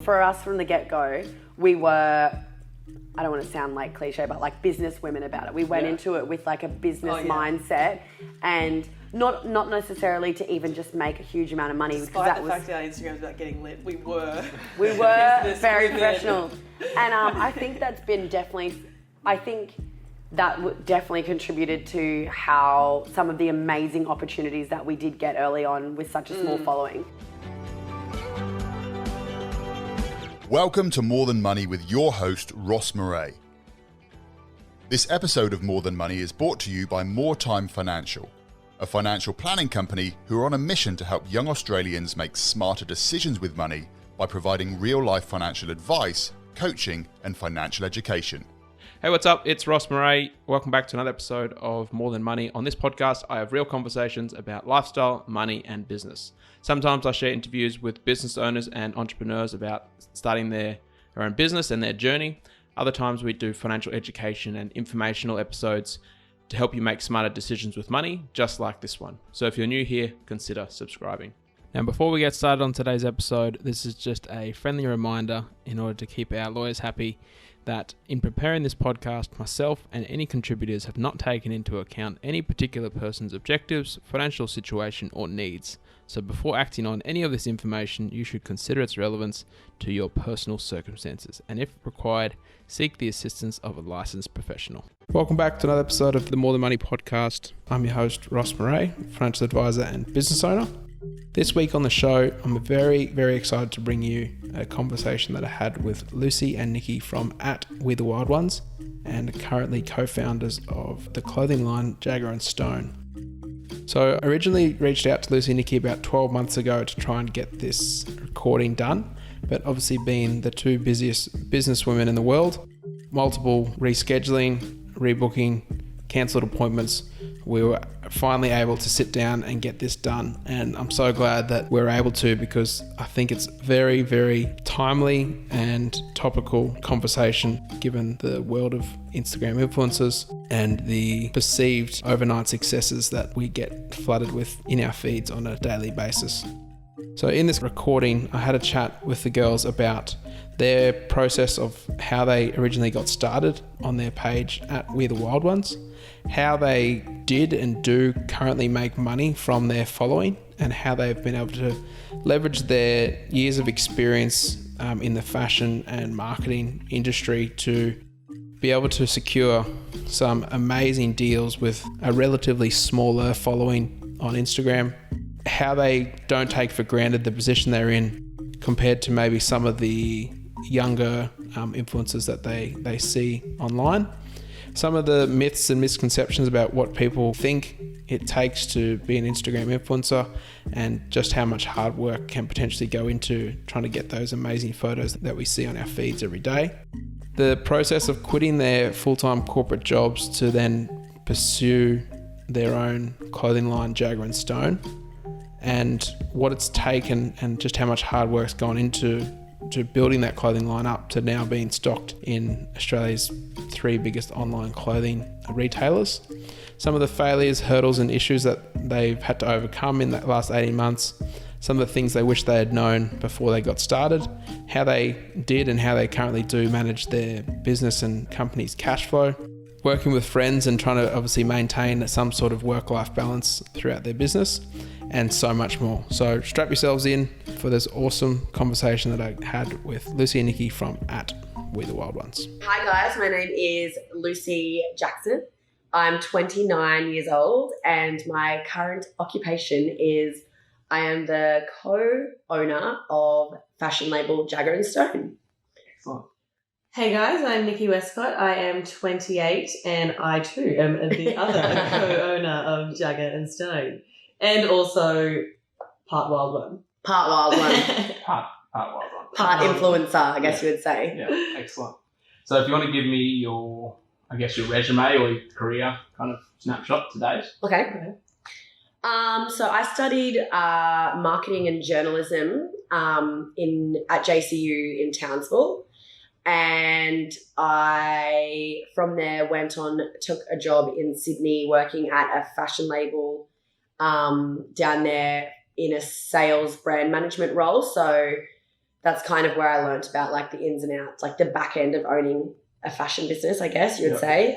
for us from the get-go, we were, I don't want to sound like cliche, but like business women about it. We went into it with like a business mindset, and not necessarily to even just make a huge amount of money. Despite the fact that our Instagram is about getting lit, we were very professional. And I think that's been definitely contributed to how some of the amazing opportunities that we did get early on with such a small following. Welcome to More Than Money with your host, Ross Marais. This episode of More Than Money is brought to you by More Time Financial, a financial planning company who are on a mission to help young Australians make smarter decisions with money by providing real-life financial advice, coaching, and financial education. Hey, what's up? It's Ross Marais. Welcome back to another episode of More Than Money. On this podcast, I have real conversations about lifestyle, money, and business. Sometimes I share interviews with business owners and entrepreneurs about starting their own business and their journey. Other times we do financial education and informational episodes to help you make smarter decisions with money, just like this one. So if you're new here, consider subscribing. Now, before we get started on today's episode, this is just a friendly reminder in order to keep our lawyers happy that in preparing this podcast, myself and any contributors have not taken into account any particular person's objectives, financial situation, or needs. So before acting on any of this information, you should consider its relevance to your personal circumstances, and if required, seek the assistance of a licensed professional. Welcome back to another episode of the More Than Money podcast. I'm your host, Ross Marais, financial advisor and business owner. This week on the show, I'm very, very excited to bring you a conversation that I had with Lucy and Nikki from We The Wild Ones, and currently co-founders of the clothing line Tyger & Stone. So I originally reached out to Lucy and Nikki about 12 months ago to try and get this recording done, but obviously being the two busiest business women in the world, multiple rescheduling, rebooking, cancelled appointments, we were finally able to sit down and get this done. And I'm so glad that we're able to, because I think it's very, very timely and topical conversation given the world of Instagram influencers and the perceived overnight successes that we get flooded with in our feeds on a daily basis. So in this recording, I had a chat with the girls about their process of how they originally got started on their page at We The Wild Ones, how they did and do currently make money from their following, and how they've been able to leverage their years of experience in the fashion and marketing industry to be able to secure some amazing deals with a relatively smaller following on Instagram, how they don't take for granted the position they're in compared to maybe some of the younger influencers that they see online. Some of the myths and misconceptions about what people think it takes to be an Instagram influencer, and just how much hard work can potentially go into trying to get those amazing photos that we see on our feeds every day. The process of quitting their full-time corporate jobs to then pursue their own clothing line, Tyger & Stone, and what it's taken and just how much hard work's gone into building that clothing line up to now being stocked in Australia's 3 biggest online clothing retailers. Some of the failures, hurdles and issues that they've had to overcome in that last 18 months, some of the things they wish they had known before they got started, how they did and how they currently do manage their business and company's cash flow, working with friends and trying to obviously maintain some sort of work-life balance throughout their business, and so much more. So strap yourselves in for this awesome conversation that I had with Lucy and Nikki from We The Wild Ones. Hi guys, my name is Lucy Jackson. I'm 29 years old, and my current occupation is I am the co-owner of fashion label Tyger & Stone. Excellent. Hey guys, I'm Nikki Westcott. I am 28 and I too am the other co-owner of Tyger & Stone, and also part wild one. Part wild one. Part wild one. Part influencer, I guess you would say. Yeah, excellent. So if you want to give me your resume or your career kind of snapshot to date. Okay. So I studied marketing and journalism at JCU in Townsville. And I, from there, went on, took a job in Sydney working at a fashion label down there in a sales brand management role. So that's kind of where I learned about like the ins and outs, like the back end of owning a fashion business, I guess you'd say.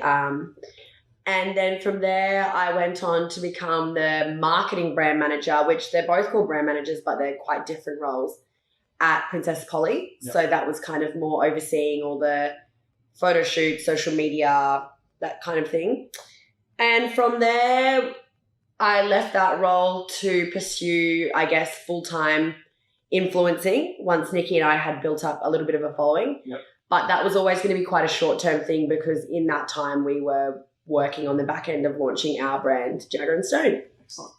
And then from there, I went on to become the marketing brand manager, which they're both called brand managers, but they're quite different roles at Princess Polly. Yep. So that was kind of more overseeing all the photo shoots, social media, that kind of thing. And from there, I left that role to pursue, I guess, full-time influencing once Nikki and I had built up a little bit of a following. Yep. But that was always going to be quite a short-term thing because in that time we were working on the back end of launching our brand, Jagger and Stone. Excellent.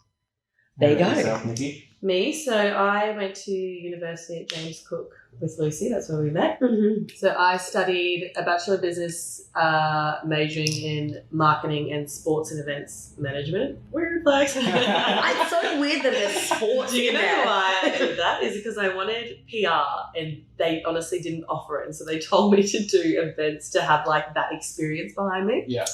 There you go. Yourself, Nikki? Me, so I went to university at James Cook with Lucy. That's where we met. Mm-hmm. So I studied a Bachelor of Business, majoring in marketing and sports and events management. Weird flex. It's so weird that there's sports Do you in know there. why I did that? Is because I wanted PR and they honestly didn't offer it. And so they told me to do events to have like that experience behind me. Yeah.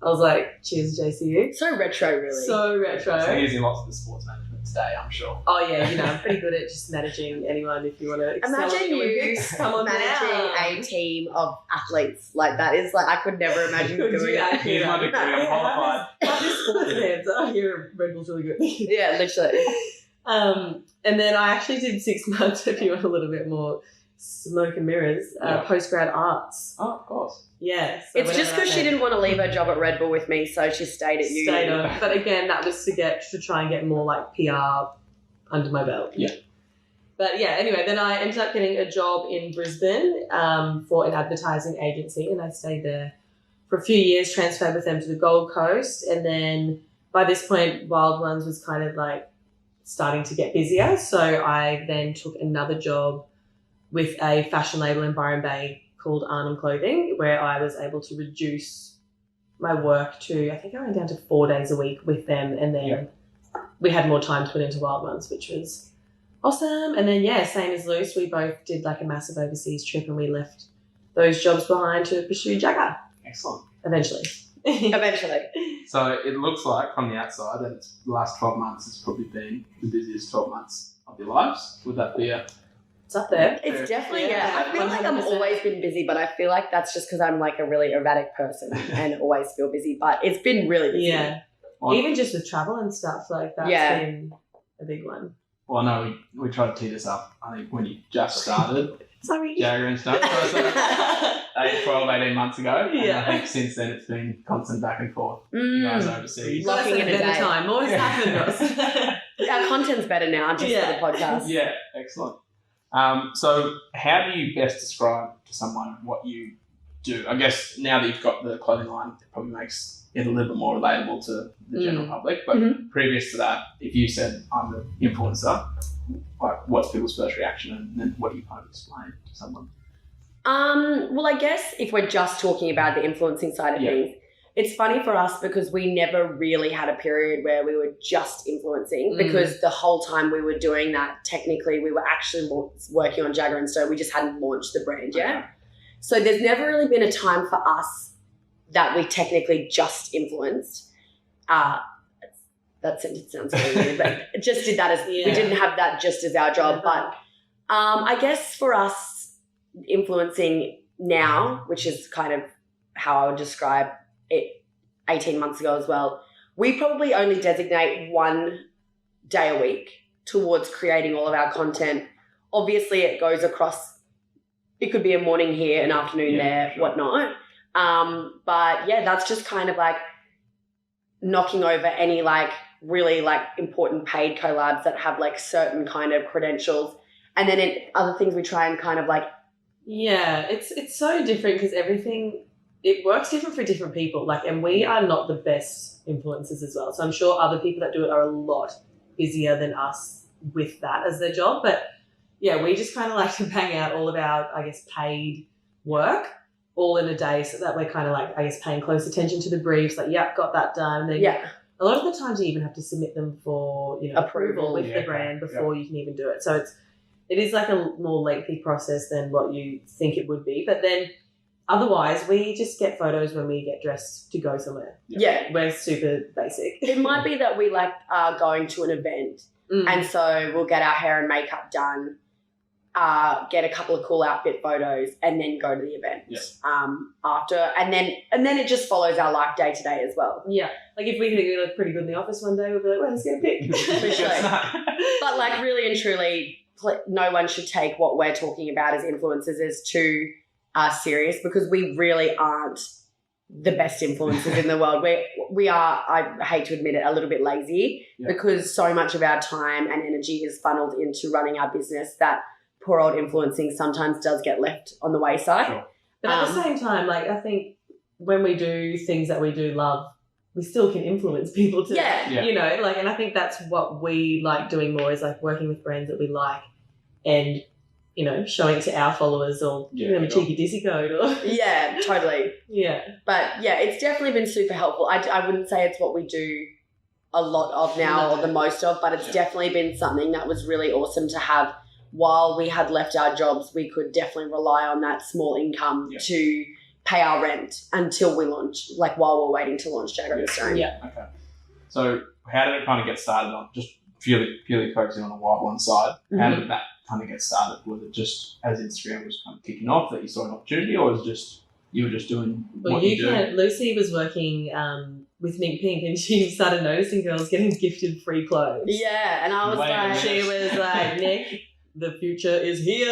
I was like, cheers JCU. So retro, really. So retro. So using lots of the sports management today, I'm sure. Oh yeah, you know, I'm pretty good at just managing anyone if you want to excel Imagine in the you Olympics. Come on managing down. a team of athletes. Like that is like, I could never imagine Could doing you that. actually? Here's my degree, I'm qualified. Have this sports events. I hear Red Bull's really good. Yeah, literally. And then I actually did 6 months, if you want a little bit more smoke and mirrors, Yeah. postgrad arts. Oh, of course. Yeah. So It's whatever just because that she meant. didn't want to leave her job at Red Bull with me, so she stayed at uni. Stayed on. But again, that was to try and get more like PR under my belt. Yeah. But yeah, anyway, then I ended up getting a job in Brisbane for an advertising agency, and I stayed there for a few years, transferred with them to the Gold Coast, and then by this point, Wild Ones was kind of like starting to get busier, so I then took another job with a fashion label in Byron Bay called Arnhem Clothing, where I was able to reduce my work to, I think I went down to 4 days a week with them, and then we had more time to put into Wild Ones, which was awesome. And then, yeah, same as Luce, we both did like a massive overseas trip and we left those jobs behind to pursue Jagger Excellent. eventually. Eventually. So it looks like from the outside that it's the last 12 months has probably been the busiest 12 months of your lives. Would that be a... It's up there. It's definitely, Yeah, I feel like I've 100%. always been busy, but I feel like that's just because I'm like a really erratic person and always feel busy, but it's been really busy. Yeah. Well, Even just with travel and stuff, like that's been a big one. well, no, we tried to tee this up, I think, when you just started Sorry. Jagger and stuff. So it's 12, 18 months ago. And Yeah. I think since then it's been constant back and forth. You guys overseas. Locking in a better day. time. More has happened, Ross. Our content's better now, just Yeah. for the podcast. Yeah, excellent. So how do you best describe to someone what you do? I guess now that you've got the clothing line, it probably makes it a little bit more relatable to the general public. But previous to that, if you said, I'm an influencer, like, what's people's first reaction, and then what do you kind of explain to someone? Well, I guess if we're just talking about the influencing side of things, it's funny for us because we never really had a period where we were just influencing because the whole time we were doing that, technically we were actually working on Jagger and Stone. We just hadn't launched the brand yet. Okay. So there's never really been a time for us that we technically just influenced. That sentence sounds really weird, but just did that as, we didn't have that just as our job. But I guess for us, influencing now, which is kind of how I would describe it 18 months ago as well, we probably only designate 1 day a week towards creating all of our content. Obviously, it goes across, it could be a morning here, an afternoon there, whatnot. But yeah, that's just kind of like knocking over any like really like important paid collabs that have like certain kind of credentials. And then in other things we try and kind of like, Yeah, it's so different because everything, it works different for different people. Like, and we are not the best influencers as well. So I'm sure other people that do it are a lot busier than us with that as their job. But yeah, we just kind of like to bang out all of our, I guess, paid work all in a day so that we're kind of like, I guess, paying close attention to the briefs. Like, yep, got that done. Then a lot of the times you even have to submit them for, you know, approval with the brand before you can even do it. So it is like a more lengthy process than what you think it would be. But then otherwise, we just get photos when we get dressed to go somewhere. yeah. We're super basic. It might be that we like are going to an event and so we'll get our hair and makeup done get a couple of cool outfit photos, and then go to the event after. And then it just follows our life day to day as well. Yeah. Like if we think we look pretty good in the office one day, we'll be like, well, let's get a pic. For sure. But like really and truly, no one should take what we're talking about as influencers as too serious, because we really aren't the best influencers in the world. We are, I hate to admit it, a little bit lazy because so much of our time and energy is funneled into running our business that poor old influencing sometimes does get left on the wayside. Sure. But at the same time, like I think when we do things that we do love, we still can influence people to, you know, like, and I think that's what we like doing more, is like working with brands that we like and, you know, showing it to our followers or giving them a cheeky Dizzy code. Or Yeah, totally. Yeah. But yeah, it's definitely been super helpful. I wouldn't say it's what we do a lot of now or the most of, but it's definitely been something that was really awesome to have. While we had left our jobs, we could definitely rely on that small income to pay our rent until we launch, like while we're waiting to launch Jagger and Stone. Yeah. Okay. So how did it kind of get started on just purely focusing on the wild one side? How did that kind of get started? Was it just as Instagram was kind of kicking off that you saw an opportunity, or was it just you were just doing what you do? Lucy was working with Mink Pink, and she started noticing girls getting gifted free clothes. Yeah, and I was like... She was like, Nick, the future is here.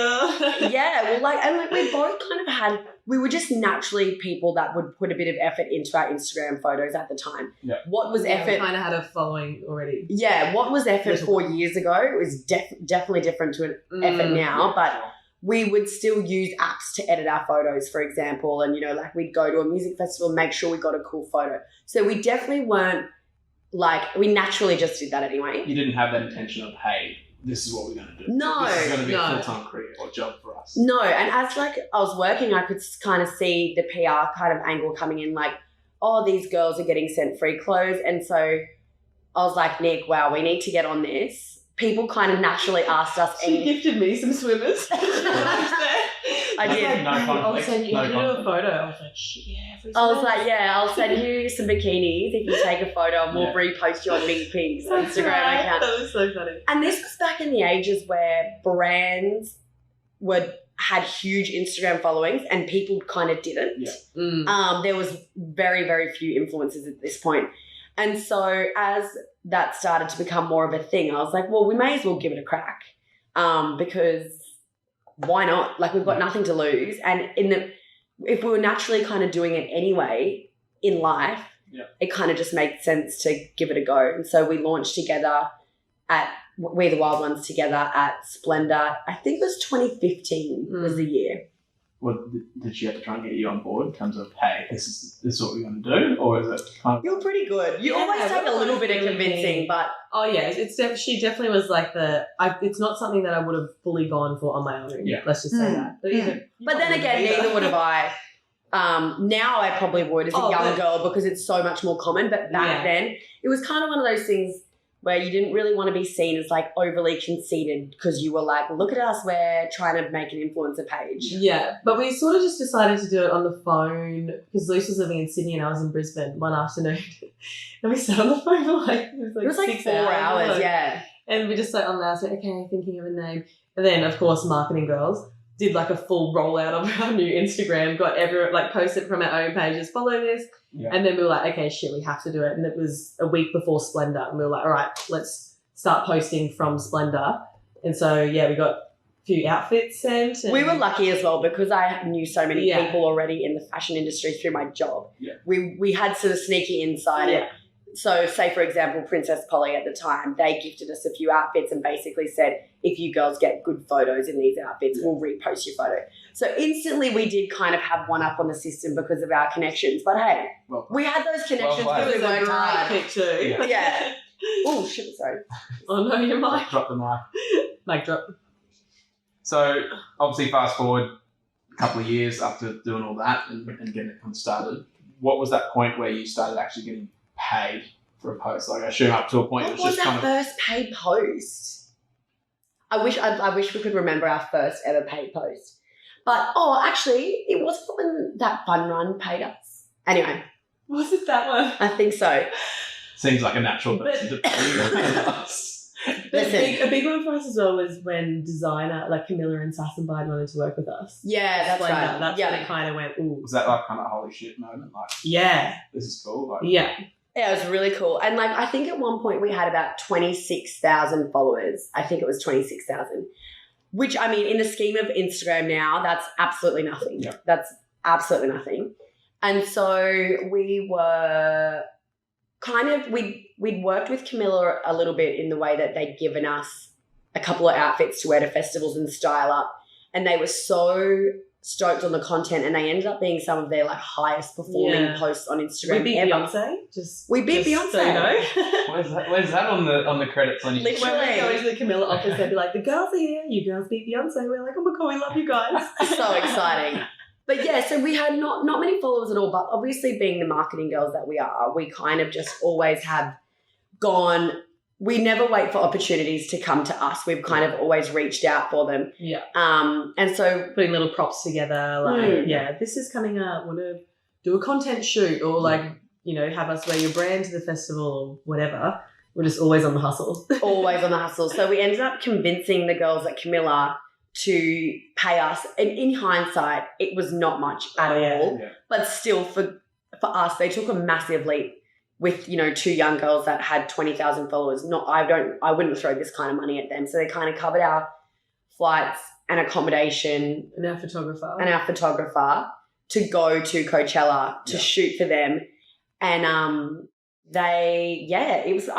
Yeah, well, like we both kind of we were just naturally people that would put a bit of effort into our Instagram photos at the time. Yeah. What was effort? We kind of had a following already. Yeah, what was effort 4 years ago is definitely different to an effort now, but we would still use apps to edit our photos, for example, and, you know, like we'd go to a music festival and make sure we got a cool photo. So we definitely weren't we naturally just did that anyway. You didn't have that intention of, hey, this is what we're going to do. No. This is going to be a full-time career or job for us. No, and as I was working, I could kind of see the PR kind of angle coming in, like, oh, these girls are getting sent free clothes. And so I was like, Nick, wow, we need to get on this. People kind of naturally asked us. She gifted me some swimmers. I did. No conflict. I'll send you a photo. I was like, I'll send you some bikinis if you take a photo, and we'll repost you on Mink Pink's Instagram account. That was so funny. And this was back in the ages where brands had huge Instagram followings and people kind of didn't. Yeah. There was very, very few influencers at this point. And so as that started to become more of a thing, I was like, well, we may as well give it a crack, because why not? Like, we've got nothing to lose. And if we were naturally kind of doing it anyway in life, it kind of just made sense to give it a go. And so we launched together at We're the Wild Ones together at Splendor. I think it was 2015 was the year. Well, did she have to try and get you on board in terms of, hey, this is what we're going to do? Or is it kind of... You're pretty good. You always take a little bit of convincing, but... Oh, yeah. She definitely was like it's not something that I would have fully gone for on my own. Yeah. Let's just say that. But then again, neither would have I. Now I probably would as a young girl, because it's so much more common. But back then, it was kind of one of those things where you didn't really want to be seen as like overly conceited, because you were like, look at us, we're trying to make an influencer page. Yeah, but we sort of just decided to do it on the phone, because Luce was living in Sydney and I was in Brisbane one afternoon. And we sat on the phone for it was like 6 hours, yeah. And we just sat on there, said, okay, thinking of a name. And then, of course, Marketing Girls did like a full rollout of our new Instagram, got everyone, like, posted from our own pages, follow this. Yeah. And then we were like, okay, shit, we have to do it. And it was a week before Splendor. And we were like, all right, let's start posting from Splendor. And so, yeah, we got a few outfits sent. And... We were lucky as well, because I knew so many people already in the fashion industry through my job. Yeah. We had sort of sneaky insight. Yeah. So, say, for example, Princess Polly at the time, they gifted us a few outfits and basically said, if you girls get good photos in these outfits, we'll repost your photo. So instantly we did kind of have one up on the system because of our connections. But hey, we had those connections because we worked hard. Pick too. Yeah. Oh, shit, sorry. Oh, no, your mic. Drop the mic. Mic drop. So obviously fast forward a couple of years after doing all that and getting it kind of started, what was that point where you started actually getting paid for a post? Like, I assume up to a point what it was just kind of... first paid post? I wish we could remember our first ever paid post. But, actually, it wasn't when that fun run paid us. Anyway. Was it that one? I think so. Seems like a natural person to pay us. Listen. A big one for us as well was when designer, like Camilla and Sassenbide wanted to work with us. Yeah, that's When right. That's when it kind of went, ooh. Was that like kind of holy shit moment? Like, Yeah. this is cool. Like, Yeah. Yeah, it was really cool. And like I think at one point we had about 26,000 followers. I think it was 26,000. Which, I mean, in the scheme of Instagram now, that's absolutely nothing. Yeah. That's absolutely nothing. And so we were kind of, we'd worked with Camilla a little bit in the way that they'd given us a couple of outfits to wear to festivals and style up. And they were so stoked on the content, and they ended up being some of their like highest performing posts on Instagram. We beat ever. Beyonce. We beat just Beyonce. So you know. Where's that on the credits on your Literally. When we go into the Camilla office, they'd be like, the girls are here. You girls beat Beyonce. We're like, oh my God, we love you guys. So exciting. But yeah, so we had not many followers at all, but obviously being the marketing girls that we are, we kind of just always have gone, we never wait for opportunities to come to us. We've kind of always reached out for them. Yeah. And so Putting little props together, like, this is coming up, want to do a content shoot or like, you know, have us wear your brand to the festival or whatever. We're just always on the hustle. always on the hustle. So we ended up convincing the girls at Camilla to pay us. And in hindsight, it was not much at all. Yeah. But still, for us, they took a massive leap with, you know, two young girls that had 20,000 followers. I wouldn't throw this kind of money at them. So they kind of covered our flights and accommodation And our photographer. to go to Coachella to shoot for them. And I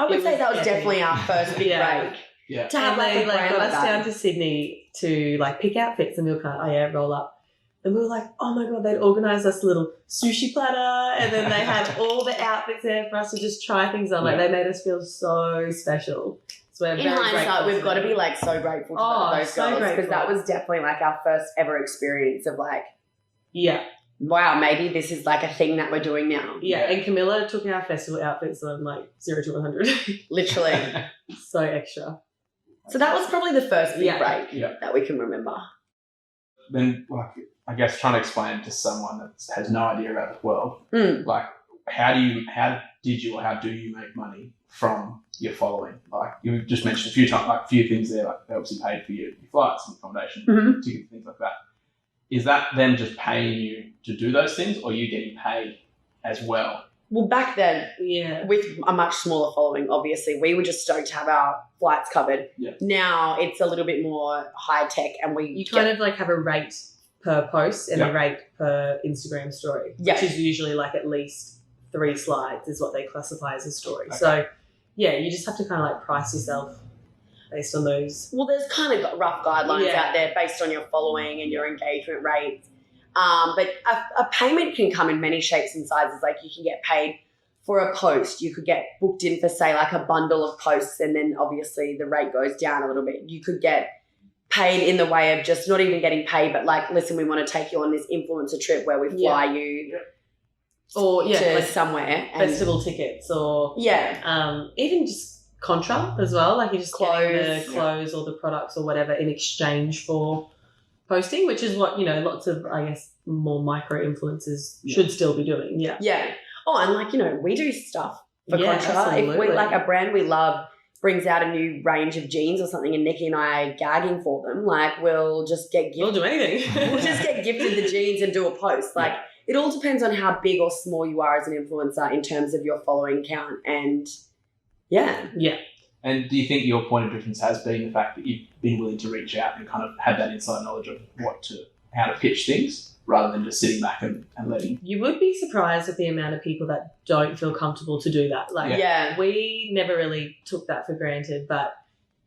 would say that was definitely our first big break. Yeah. To have And like they a like brand got like us that. down to Sydney to like pick outfits, and we were kind of, roll up. And we were like, oh my God, they'd organised us a little sushi platter, and then they had all the outfits there for us to just try things on. Like, they made us feel so special. So we're In very hindsight, grateful we've to got to them. be like so grateful to those so girls, because grateful. that was definitely like our first ever experience of like, Yeah. wow, maybe this is like a thing that we're doing now. Yeah, and Camilla took our festival outfits on like 0 to 100. Literally. So extra. So that was probably the first big break Yeah. that we can remember. Then, like, I guess trying to explain to someone that has no idea about the world, Mm. like, how do you make money from your following? Like, you just mentioned a few times, like, a few things there, like, they obviously paid for your flights and accommodation, Mhm. tickets, things like that. Is that them just paying you to do those things, or are you getting paid as well? Well, back then, Yeah. with a much smaller following, obviously, we were just stoked to have our flights covered. Yeah. Now it's a little bit more high tech, and You kind of like have a rate per post and a rate per Instagram story, which is usually like at least 3 slides is what they classify as a story. Okay. So, yeah, you just have to kind of like price yourself based on those. Well, there's kind of rough guidelines Yeah. out there based on your following and your engagement rates. But a payment can come in many shapes and sizes. Like, you can get paid for a post. You could get booked in for, say, like a bundle of posts, and then obviously the rate goes down a little bit. You could get paid in the way of just not even getting paid, but like, listen, we want to take you on this influencer trip where we fly you Or, to like somewhere. And festival tickets or even just contra as well. Like, you're just getting the Clothes. clothes or the products or whatever in exchange for posting, which is what, you know, lots of, I guess, more micro influencers should still be doing. Yeah. Yeah. Oh, and like, you know, we do stuff for Yeah, Contra. absolutely. If we like a brand we love brings out a new range of jeans or something, and Nikki and I are gagging for them, like, we'll just get We'll do anything. we'll just get gifted the jeans and do a post. Like, it all depends on how big or small you are as an influencer in terms of your following count. And yeah. And do you think your point of difference has been the fact that you've been willing to reach out and kind of have that inside knowledge of how to pitch things, rather than just sitting back and letting? You would be surprised at the amount of people that don't feel comfortable to do that. Like, Yeah. we never really took that for granted, but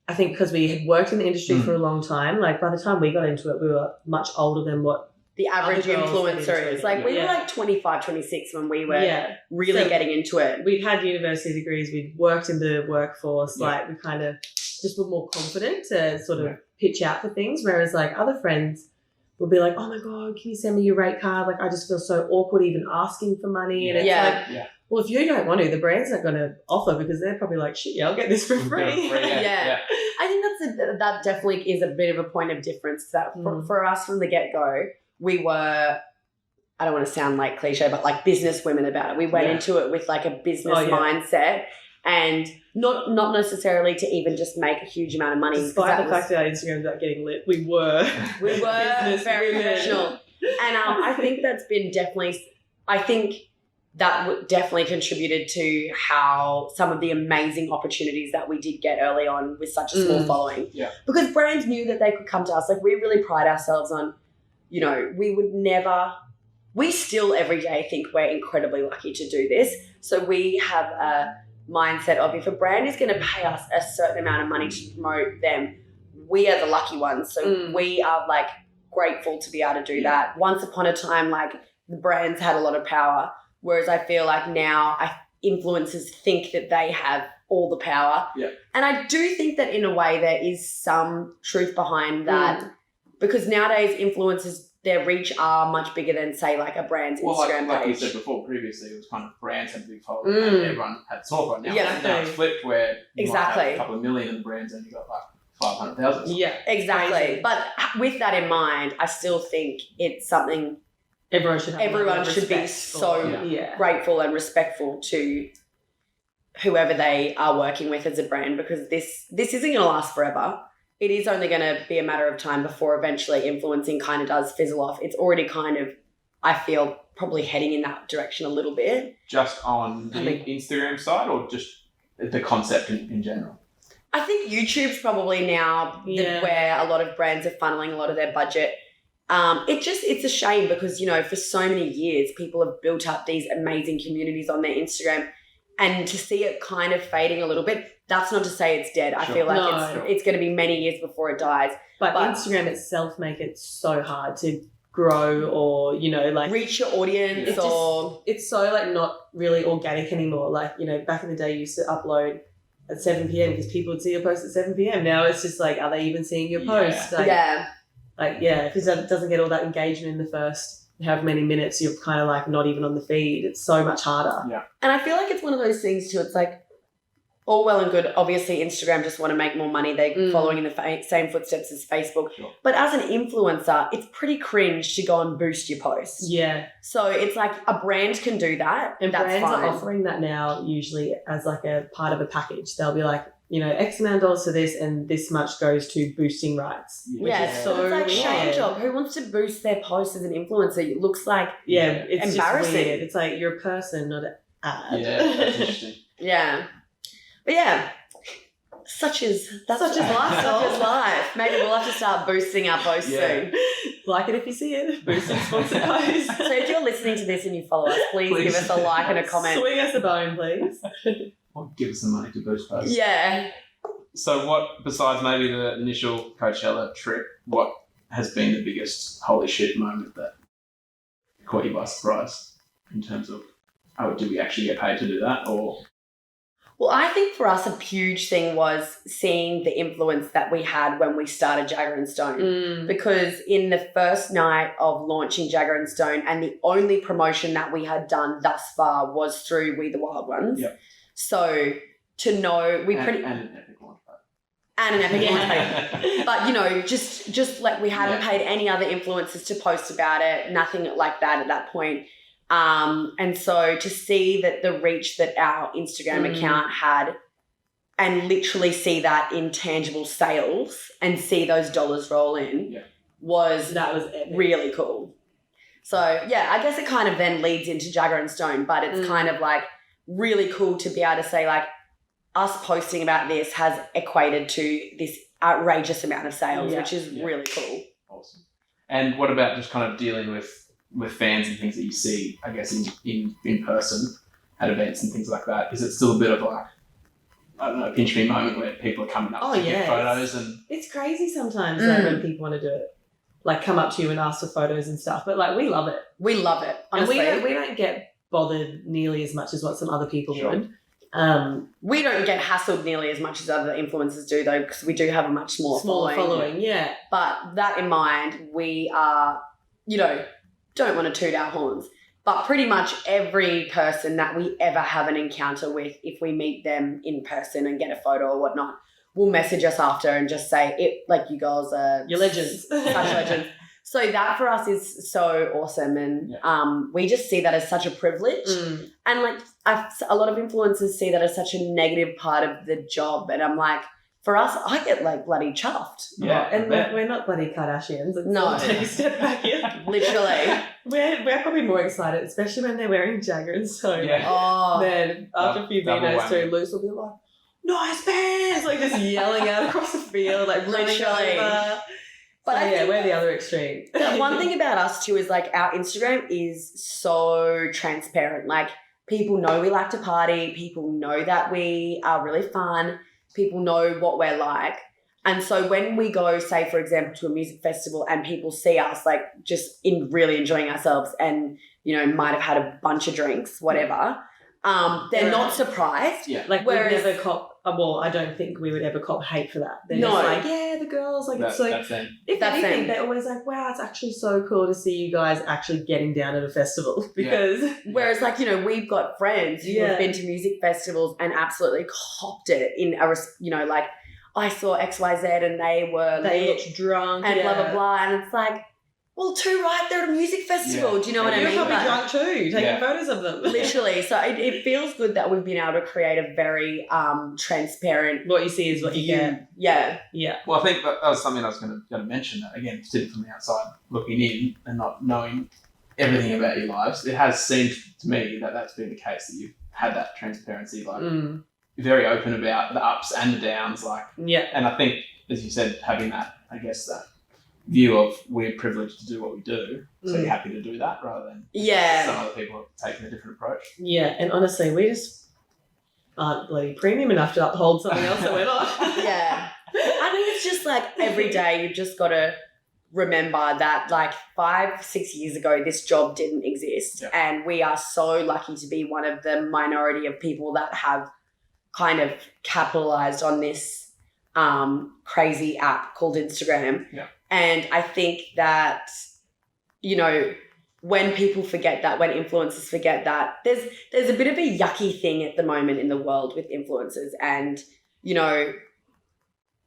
I think because we had worked in the industry for a long time, like, by the time we got into it, we were much older than what The average Other girls influencer get into is. it. Like, we were Yeah. like 25, 26 when we were really So- getting into it. we'd had university degrees, we'd worked in the workforce, Yeah. like, we kind of just were more confident to sort of pitch out for things, whereas like other friends would be like, oh my God, can you send me your rate card? Like, I just feel so awkward even asking for money. And it's Yeah. like, well, if you don't want to, the brand's not going to offer, because they're probably like, shit, yeah, I'll get this for free. Yeah. I think that definitely is a bit of a point of difference. That for us from the get-go, we were, I don't want to sound like cliche, but like business women about it. We went into it with like a business mindset, and not necessarily to even just make a huge amount of money. Despite the fact that our Instagram's not getting lit, we were business very women. professional. And I think that's been definitely contributed to how some of the amazing opportunities that we did get early on with such a small following. Yeah. Because brands knew that they could come to us. Like, we really pride ourselves on, we still every day think we're incredibly lucky to do this. So we have a mindset of, if a brand is going to pay us a certain amount of money to promote them, we are the lucky ones. So we are like grateful to be able to do that. Once upon a time, like, the brands had a lot of power, whereas I feel like now influencers think that they have all the power. Yeah. And I do think that in a way there is some truth behind that, because nowadays influencers, their reach are much bigger than, say, like a brand's Instagram like you page. said before, previously it was kind of brands had a big following and everyone had small following. Now it's flipped where you might have a couple of million and brands only got like 500,000. Yeah, exactly. crazy. But with that in mind, I still think it's something everyone should be so grateful and respectful to whoever they are working with as a brand, because this isn't going to last forever. It is only going to be a matter of time before eventually influencing kind of does fizzle off. It's already kind of, I feel, probably heading in that direction a little bit. Just on the Instagram side, or just the concept in general? I think YouTube's probably now where a lot of brands are funneling a lot of their budget. It's a shame because, for so many years, people have built up these amazing communities on their Instagram, and to see it kind of fading a little bit, that's not to say it's dead. I feel like it's going to be many years before it dies. But Instagram itself make it so hard to grow or, reach your audience. It's so like not really organic anymore. Like, back in the day you used to upload at 7 p.m. because people would see your post at 7 p.m. Now it's just like, are they even seeing your post? Because it doesn't get all that engagement in the first however many minutes, you're kind of like not even on the feed. It's so much harder. Yeah. And I feel like it's one of those things too. It's like, all well and good. Obviously, Instagram just want to make more money. They're following in the same footsteps as Facebook. Sure. But as an influencer, it's pretty cringe to go and boost your post. Yeah. So it's like a brand can do that. And that's brands fine. are offering that now usually as like a part of a package. They'll be like, X amount of dollars for this and this much goes to boosting rights. So it's like shame job. Who wants to boost their post as an influencer? It looks like it's embarrassing. Just weird. It's like you're a person, not an ad. Yeah, that's interesting. Yeah. But yeah, such is life. Maybe we'll have to start boosting our posts soon. Like it if you see it. Boosting sponsored posts. So if you're listening to this and you follow us, please give us a like and a comment. Swing us a bone, please. Or give us some money to boost posts. Yeah. So what, besides maybe the initial Coachella trip, what has been the biggest holy shit moment that caught you by surprise in terms of, did we actually get paid to do that, or... Well, I think for us a huge thing was seeing the influence that we had when we started Jagger and Stone. Because in the first night of launching Jagger and Stone, and the only promotion that we had done thus far was through We the Wild Ones. Yep. So to know and an epic launch pad. And an epic launch pad. But just like we hadn't paid any other influencers to post about it, nothing like that at that point. And so to see that the reach that our Instagram account had, and literally see that in tangible sales and see those dollars roll in was epic. Really cool. So yeah, I guess it kind of then leads into Jagger and Stone, but it's kind of like really cool to be able to say like us posting about this has equated to this outrageous amount of sales, which is really cool. Awesome. And what about just kind of dealing with fans and things that you see, I guess, in person at events and things like that? Is it still a bit of like, I don't know, a pinch me moment where people are coming up to get photos? And it's crazy sometimes like, when people want to do it. Like come up to you and ask for photos and stuff. But like we love it. We love it. Honestly. And we don't get bothered nearly as much as what some other people would. We don't get hassled nearly as much as other influencers do though, because we do have a much smaller following. Yeah. But that in mind, we are, don't want to toot our horns, but pretty much every person that we ever have an encounter with, if we meet them in person and get a photo or whatnot, will message us after and just say, "It like you girls are you're legends, such legends." So that for us is so awesome. And we just see that as such a privilege. And like a lot of influencers see that as such a negative part of the job. And I'm like, for us, I get like bloody chuffed. Yeah, and we're not bloody Kardashians. No. Take a step back here. Literally. We're probably more excited, especially when they're wearing Jagger and Stone. Yeah. Oh. Then after a few Double vinos whammy. too, Luce will be like, nice pants! Like just yelling out across the field, like running Literally. over. But So, I think we're the other extreme. the one thing about us too is like our Instagram is so transparent. Like people know we like to party. People know that we are really fun. People know what we're like. And so when we go, say, for example, to a music festival and people see us like just really enjoying ourselves and, you know, might have had a bunch of drinks, whatever, they're not surprised. Yeah. Like Whereas- we'd never cop. Well, I don't think we would ever cop hate for that. They're No. just like, yeah, the girls, like it's so. That's them. If That's anything, them. they're always like, wow, it's actually so cool to see you guys actually getting down at a festival because Whereas, like, you know, we've got friends who have been to music festivals and absolutely copped it in a, you know, like, I saw XYZ and they they lit look drunk and blah, blah, blah. And it's like, well, too right, they're at a music festival. Yeah. Do you know what I You're mean? probably Like, drunk too, taking Yeah. photos of them. literally. So it feels good that we've been able to create a very transparent What you see is what you view. get. Yeah. Yeah. Well, I think that was something I was going to mention. That again, sitting from the outside, looking in, and not knowing everything about your lives, it has seemed to me that that's been the case. That you've had that transparency, like Mm. very open about the ups and the downs, like. Yeah. And I think, as you said, having that, I guess, that view of we're privileged to do what we do, so you're happy to do that rather than Yeah. some other people have taken a different approach. Yeah. And honestly, we just aren't bloody premium enough to uphold something else that we're not. Yeah. I think it's just like every day you've just got to remember that like 5-6 years ago, this job didn't exist. Yeah. And we are so lucky to be one of the minority of people that have kind of capitalized on this crazy app called Instagram. Yeah. And I think that, you know, when people forget that, when influencers forget that, there's a bit of a yucky thing at the moment in the world with influencers. And, you know,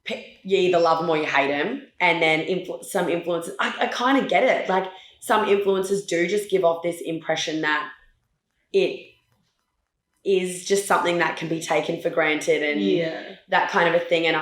you either love them or you hate them. And then some influencers, I kind of get it. Like some influencers do just give off this impression that it is just something that can be taken for granted and that kind of a thing. And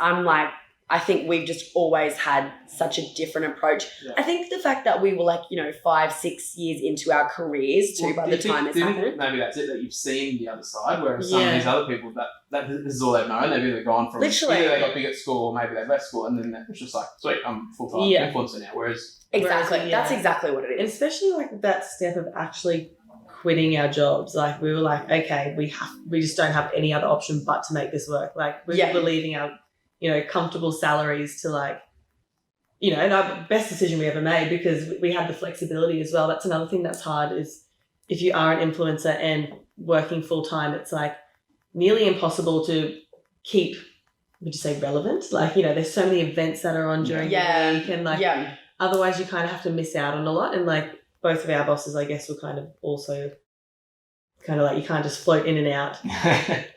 I'm like, I think we've just always had such a different approach. Yeah. I think the fact that we were like, you know, 5-6 years into our careers too by the time it's do you think happened. maybe that's it, that you've seen the other side, whereas some of these other people, that this is all they've known. They've either gone from Literally. either they got big at school or maybe they left school, and then it's just like, sweet, I'm full-time influencer now. Whereas Exactly. Whereas, That's exactly what it And is. especially like that step of actually quitting our jobs. Like we were like, okay, we just don't have any other option but to make this work. Like we were leaving our, you know, comfortable salaries to like, you know, and our best decision we ever made because we had the flexibility as well. That's another thing that's hard is if you are an influencer and working full time, it's like nearly impossible to keep, would you say, relevant? Like, you know, there's so many events that are on during the week and like otherwise you kind of have to miss out on a lot. And like both of our bosses, I guess, were kind of also kind of like you can't just float in and out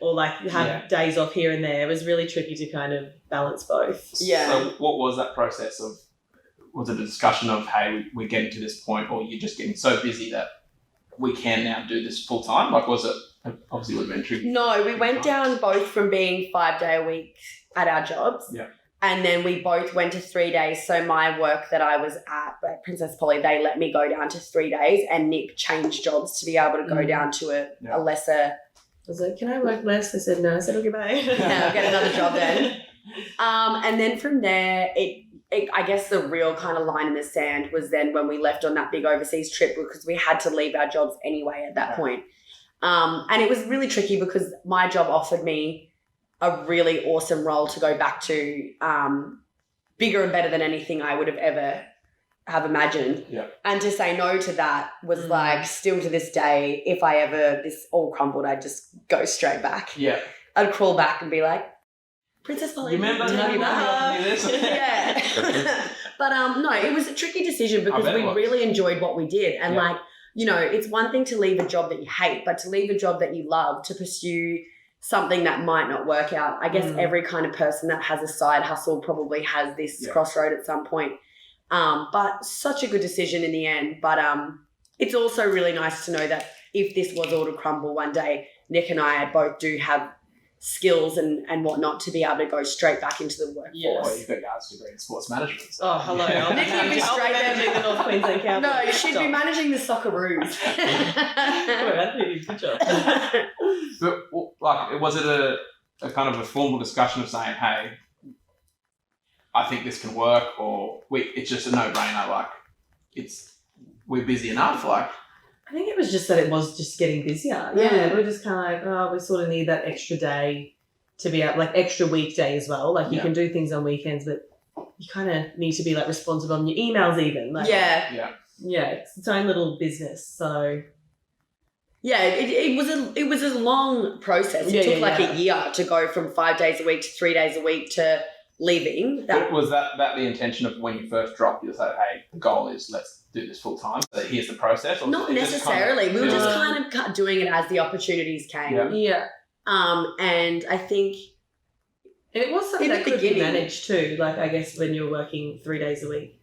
or like have days off here and there. It was really tricky to kind of balance both. Yeah. So what was that process of? Was it a discussion of, hey, we're getting to this point, or you're just getting so busy that we can now do this full time? Like, was it obviously would have been tricky? No, we went down both from being 5 day a week at our jobs. Yeah. And then we both went to 3 days. So my work that I was at Princess Polly, they let me go down to 3 days, and Nick changed jobs to be able to go down to a lesser. I was like, can I work less? I said, no. I said, okay, bye. Yeah, I'll get another job then. And then from there, I guess the real kind of line in the sand was then when we left on that big overseas trip because we had to leave our jobs anyway at that point. And it was really tricky because my job offered me a really awesome role to go back to, bigger and better than anything I would have ever have imagined. Yeah. And to say no to that was like still to this day, if I ever this all crumbled, I'd just go straight back. Yeah. I'd crawl back and be like, Princess Polly, Remember did I be back? this? Yeah. But no, it was a tricky decision because we really enjoyed what we did. And like, you know, it's one thing to leave a job that you hate, but to leave a job that you love to pursue something that might not work out. I guess every kind of person that has a side hustle probably has this crossroad at some point. But such a good decision in the end. But it's also really nice to know that if this was all to crumble one day, Nick and I both do have skills and whatnot to be able to go straight back into the workforce. Yeah. Well, you've got your arts degree in sports management. So. Oh, hello. Nick would be straight there. managing the North Queensland Cowboys. No, she'd be managing the Socceroos. Good job. But like, was it a kind of a formal discussion of saying, hey, I think this can work, or it's just a no-brainer, like we're busy enough, like? I think it was just that it was just getting busier. Yeah, we're just kind of like, we sort of need that extra day to be out, like extra weekday as well. Like you can do things on weekends, but you kind of need to be like responsive on your emails even. Like, yeah, it's its own little business. So yeah, it was a long process. It took a year to go from 5 days a week to 3 days a week to leaving. Was that the intention of when you first dropped? You said, hey, the goal is let's do this full time. So here's the process. Or not necessarily. We were just kind of doing it as the opportunities came. Yeah. And I think it was something that could be managed too. Like I guess when you're working 3 days a week,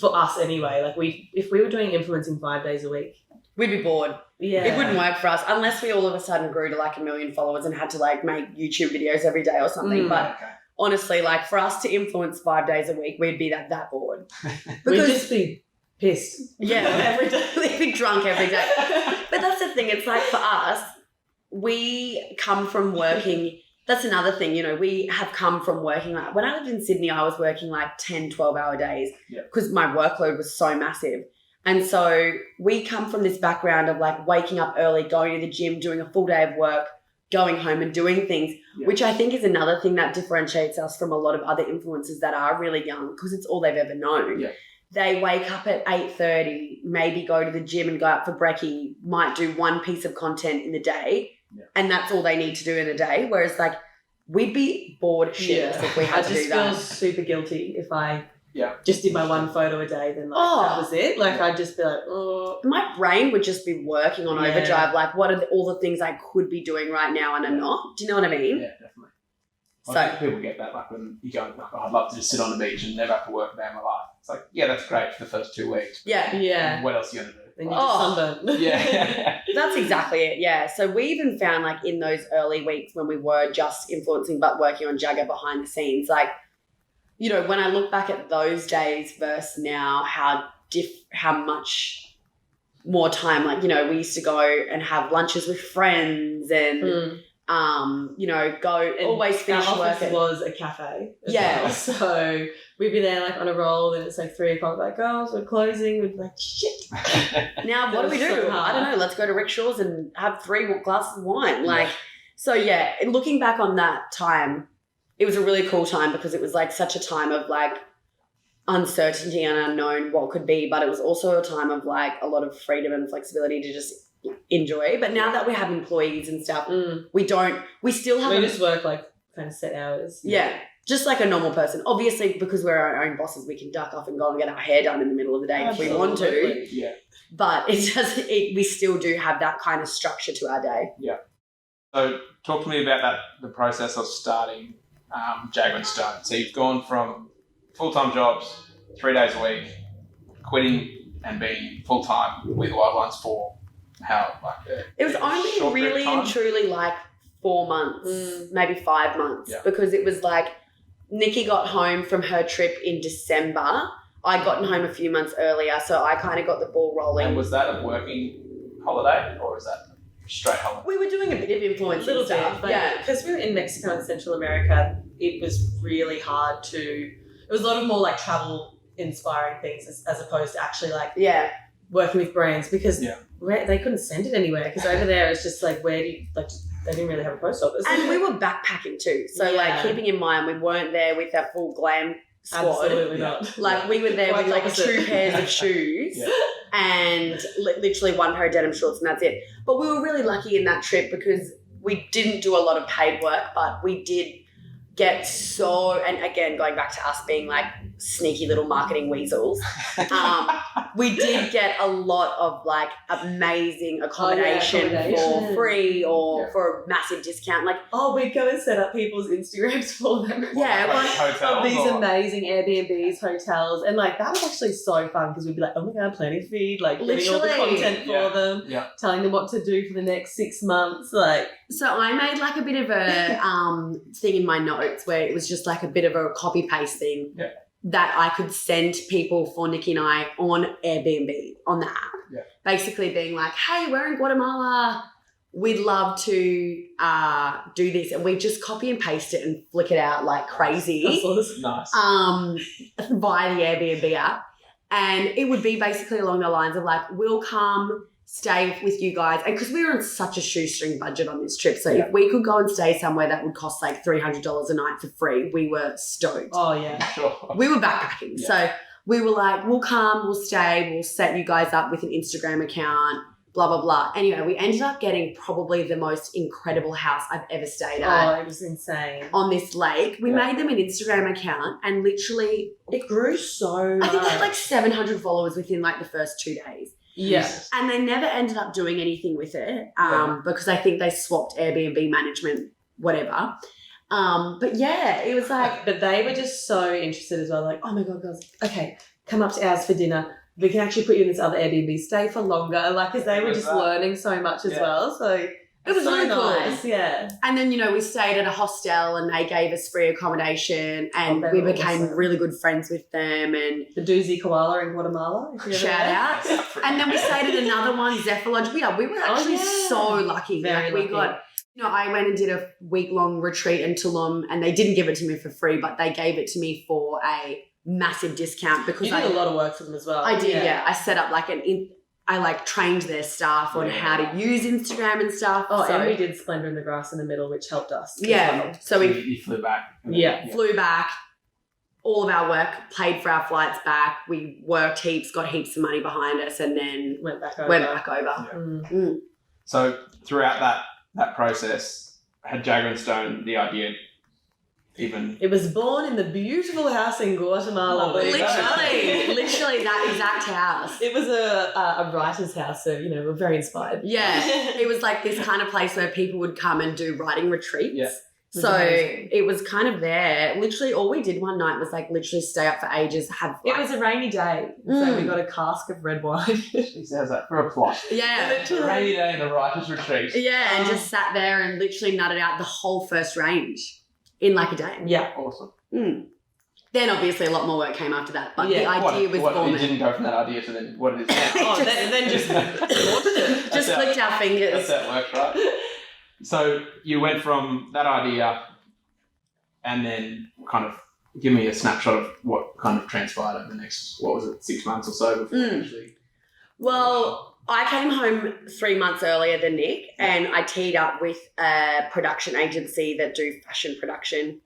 for us anyway. Like if we were doing influencing 5 days a week, we'd be bored. Yeah. It wouldn't work for us unless we all of a sudden grew to like 1 million followers and had to like make YouTube videos every day or something. But honestly, like for us to influence 5 days a week, we'd be that bored. We'd just be pissed. Yeah, every day. We'd be drunk every day. But that's the thing. It's like for us, we come from working. That's another thing, we have come from working like when I lived in Sydney, I was working like 10, 12-hour days because my workload was so massive. And so we come from this background of like waking up early, going to the gym, doing a full day of work, going home and doing things, which I think is another thing that differentiates us from a lot of other influencers that are really young because it's all they've ever known. Yeah. They wake up at 8:30, maybe go to the gym and go out for brekkie, might do one piece of content in the day, and that's all they need to do in a day. Whereas like we'd be bored shitless if we had to do that. I just feel super guilty if I just did my one photo a day, then that was it. Like I'd just be like, my brain would just be working on overdrive. Like, what are all the things I could be doing right now and I'm not? Do you know what I mean? Yeah, definitely. I think people get that, like when you go, like, I'd love to just sit on the beach and never have to work a day in my life. It's like, that's great for the first 2 weeks. Yeah. What else are you going to do? Then you just sunburn. Yeah. That's exactly it, yeah. So we even found like in those early weeks when we were just influencing but working on Jagger behind the scenes, like, when I look back at those days versus now, how much more time, like, we used to go and have lunches with friends and, go and always finish our work. Office was a cafe as well. So we'd be there like on a roll and it's like 3 o'clock, like, girls, we're closing. We'd be like, shit. Now, what do we do? So I don't know. Let's go to Rickshaw's and have 3 glasses of wine. Looking back on that time, it was a really cool time because it was like such a time of like uncertainty and unknown what could be, but it was also a time of like a lot of freedom and flexibility to just enjoy. But now that we have employees and stuff, we still have. We just work like kind of set hours. Yeah. Just like a normal person. Obviously, because we're our own bosses, we can duck off and go and get our hair done in the middle of the day if we want to. Yeah. But we still do have that kind of structure to our day. Yeah. So talk to me about the process of starting Jagger and Stone. So you've gone from full-time jobs, 3 days a week, quitting and being full-time with Lyons for how, like, it was only really and truly like 4 months, maybe 5 months, because it was like Nikki got home from her trip in December. I'd gotten home a few months earlier, so I kind of got the ball rolling. And was that a working holiday or is that straight holiday? We were doing a bit of influencing little stuff. bit, because we were in Mexico and Central America. It was really hard it was a lot of more like travel inspiring things as opposed to actually like working with brands because they couldn't send it anywhere because over there it's just like they didn't really have a post office. And we were backpacking too. So like keeping in mind we weren't there with our full glam squad. Absolutely not. Like we were there with like 2 pairs of shoes and literally 1 pair of denim shorts and that's it. But we were really lucky in that trip because we didn't do a lot of paid work, but we did get and again, going back to us being like sneaky little marketing weasels. We did get a lot of like amazing accommodation for free or for a massive discount. Like, we'd go and set up people's Instagrams for them. Yeah, Like like hotels Of these or- amazing Airbnbs, hotels, and like that was actually so fun because we'd be like, oh my god, planning feed, like getting all the Literally. content for them, Yeah. telling them what to do for the next 6 months, like. So I made like a bit of a thing in my notes where it was just like a bit of a copy paste thing that I could send people for Nikki and I on Airbnb on the app. Yeah. Basically being like, hey, we're in Guatemala. We'd love to do this. And we just copy and paste it and flick it out like crazy Nice. via the Airbnb app. And it would be basically along the lines of like, we'll come stay with you guys. And because we were on such a shoestring budget on this trip. So if we could go and stay somewhere that would cost like $300 a night for free, we were stoked. Oh yeah. Sure. We were backpacking. Yeah. So we were like, we'll come, we'll stay, we'll set you guys up with an Instagram account, blah, blah, blah. Anyway, we ended up getting probably the most incredible house I've ever stayed at. Oh, it was insane. On this lake. We made them an Instagram account and literally, It grew so much. I think they had like 700 followers within like the first 2 days. Yeah. Jesus. And they never ended up doing anything with it because I think they swapped Airbnb management, whatever. But yeah, it was like, But they were just so interested as well. Like, oh my God, girls, okay, come up to ours for dinner. We can actually put you in this other Airbnb, stay for longer. Like, because they were just learning so much as well. So it was so really nice. cool. Yeah. And then, we stayed at a hostel and they gave us free accommodation and they we were became awesome. really good friends with them and The Doozy Koala in Guatemala. if you ever shout there. out. And then we stayed at another one, Zephyr Lodge. We were actually so lucky. Very We lucky. got, I went and did a week-long retreat in Tulum and they didn't give it to me for free, but they gave it to me for a massive discount because You did a lot of work for them as well. I did, yeah. I set up like I trained their staff on how to use Instagram and stuff. Oh, so, and we did Splendor in the Grass in the middle, which helped us. as yeah. well. So we You flew back. Yeah. flew back, all of our work, paid for our flights back. We worked heaps, got heaps of money behind us, and then Went back over. went back over. Yeah. Mm. So throughout that process, had Jagger and Stone the idea even? It was born in the beautiful house in Guatemala. Oh, there you go. Literally that exact house. It was a writer's house, so, we're very inspired. Yeah, it was like this kind of place where people would come and do writing retreats. Yeah. So amazing. it was kind of there. Literally all we did one night was like literally stay up for ages, have It was a rainy day, so we got a cask of red wine. She says that for a plot. yeah. A rainy day in the writer's retreat. Yeah, and just sat there and literally nutted out the whole first range in like a day. Yeah. Awesome. Then obviously a lot more work came after that, but the Yeah. idea was what, born you there. didn't go from that idea to then what it is now. Oh, then just launched it. Just clicked our fingers. That's how it works, right? So you went from that idea and then kind of give me a snapshot of what kind of transpired over the next, 6 months or so before you actually... Well, I came home 3 months earlier than Nick and I teed up with a production agency that do fashion production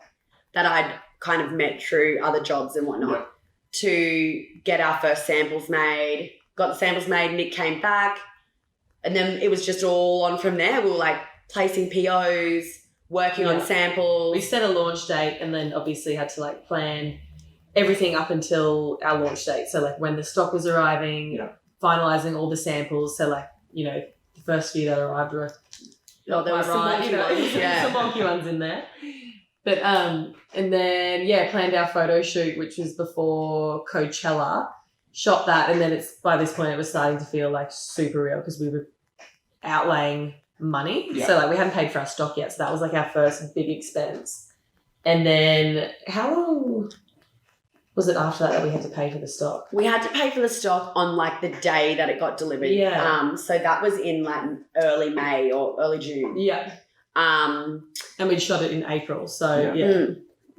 that I'd kind of met through other jobs and whatnot to get our first samples made. Got the samples made, Nick came back and then it was just all on from there. We were like placing POs, working on samples. We set a launch date and then obviously had to plan everything up until our launch date. So when the stock was arriving, finalising all the samples. So the first few that arrived were there was some wonky ones, some wonky ones in there. But and then planned our photo shoot, which was before Coachella. Shot that, and then by this point it was starting to feel super real because we were outlaying money. Yeah. So we hadn't paid for our stock yet, so that was our first big expense. And then how long was it after that we had to pay for the stock? We had to pay for the stock on the day that it got delivered. Yeah. So that was in early May or early June. Yeah. And we'd shot it in April. So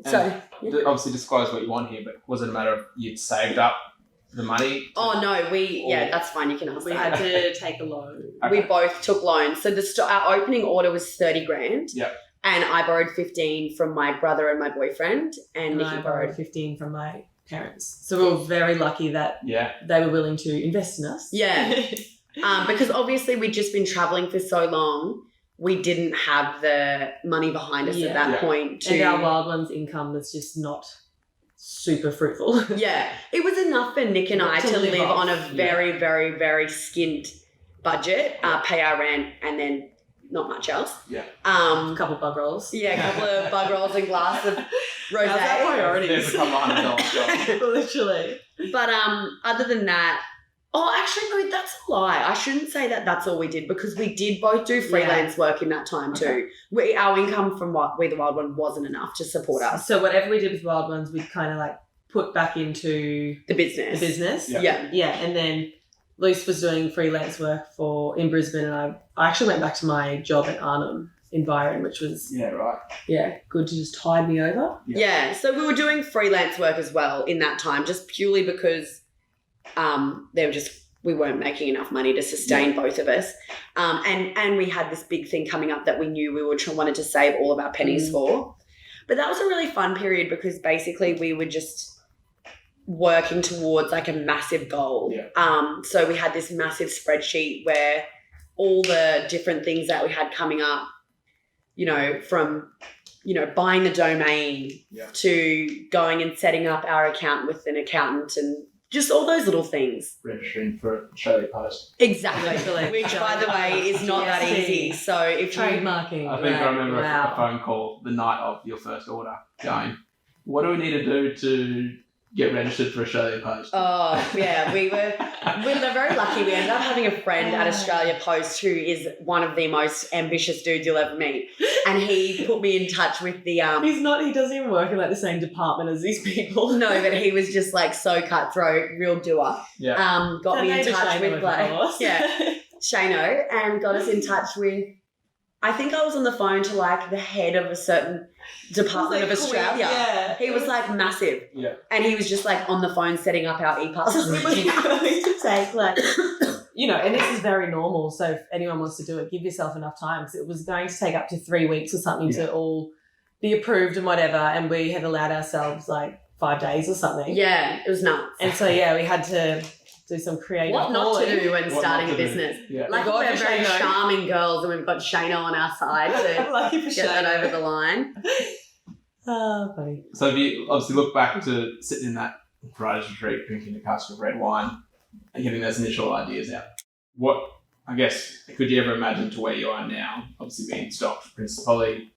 So Obviously disclose what you want here, but was it a matter of you'd saved up the money? Oh no, that's fine. You can ask we that. had to take a loan. We both took loans. So our opening order was 30 grand. Yeah. And I borrowed 15 from my brother and my boyfriend, and Nikki I borrowed. borrowed 15 from my parents. So we were very lucky that they were willing to invest in us. Yeah. Because obviously we'd just been traveling for so long, we didn't have the money behind us at that point. And our Wild Ones income was just not super fruitful. Yeah, it was enough for Nick and I to live on a very, very, very skint budget, pay our rent, and then not much else. Yeah. A couple of bug rolls. Yeah, a couple of bug rolls and glass of rosé. How's that priorities? There's a couple $100 job. Literally. But other than that, actually, no, that's a lie. I shouldn't say that that's all we did, because we did both do freelance work in that time too. Our income from We the Wild One wasn't enough to support us. So whatever we did with Wild Ones, we'd kind of like put back into The business. Yeah. And then Luce was doing freelance work in Brisbane, and I actually went back to my job at Arnhem in Byron, which was good to just tide me over. Yeah, so we were doing freelance work as well in that time, just purely because we weren't making enough money to sustain both of us, and we had this big thing coming up that we knew we wanted to save all of our pennies for. But that was a really fun period, because basically we were just working towards like a massive goal. So we had this massive spreadsheet where all the different things that we had coming up, from buying the domain to going and setting up our account with an accountant, and just all those little things. Registering for Australia Post. Exactly. Which, by the way, is not that easy. So if trademarking. I think I remember a phone call the night of your first order going, what do we need to do to get registered for Australia Post? Oh, yeah. We were very lucky. We ended up having a friend at Australia Post who is one of the most ambitious dudes you'll ever meet. And he put me in touch with the... He doesn't even work in like the same department as these people. No, but he was just like so cutthroat, real doer. Yeah. Got me in touch with Shano, and got us in touch with... I think I was on the phone to like the head of a certain department of Australia. Yeah. He was like massive. Yeah. And he was just like on the phone setting up our e-passes. It was going to take like, and this is very normal. So if anyone wants to do it, give yourself enough time, because it was going to take up to 3 weeks or something to all be approved and whatever. And we had allowed ourselves like 5 days or something. Yeah, it was nuts. And so, we had to do some creative What not to do when starting a business. Yeah. Like, we're very charming girls, and we've got Shano on our side to Lucky for get that over the line. Oh, funny. So if you obviously look back to sitting in that writer's retreat, drinking a cask of red wine and getting those initial ideas out, what, I guess, could you ever imagine to where you are now? Obviously being stocked, Princess Polly,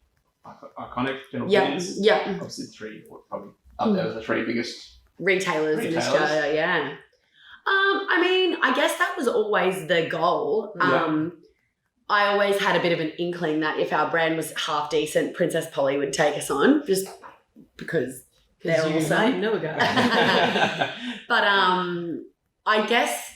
iconic, General Fields. Yeah. Obviously probably up there with the three biggest retailers in Australia, yeah. I mean, I guess that was always the goal. I always had a bit of an inkling that if our brand was half decent, Princess Polly would take us on, just because they're also... know a guy. But I guess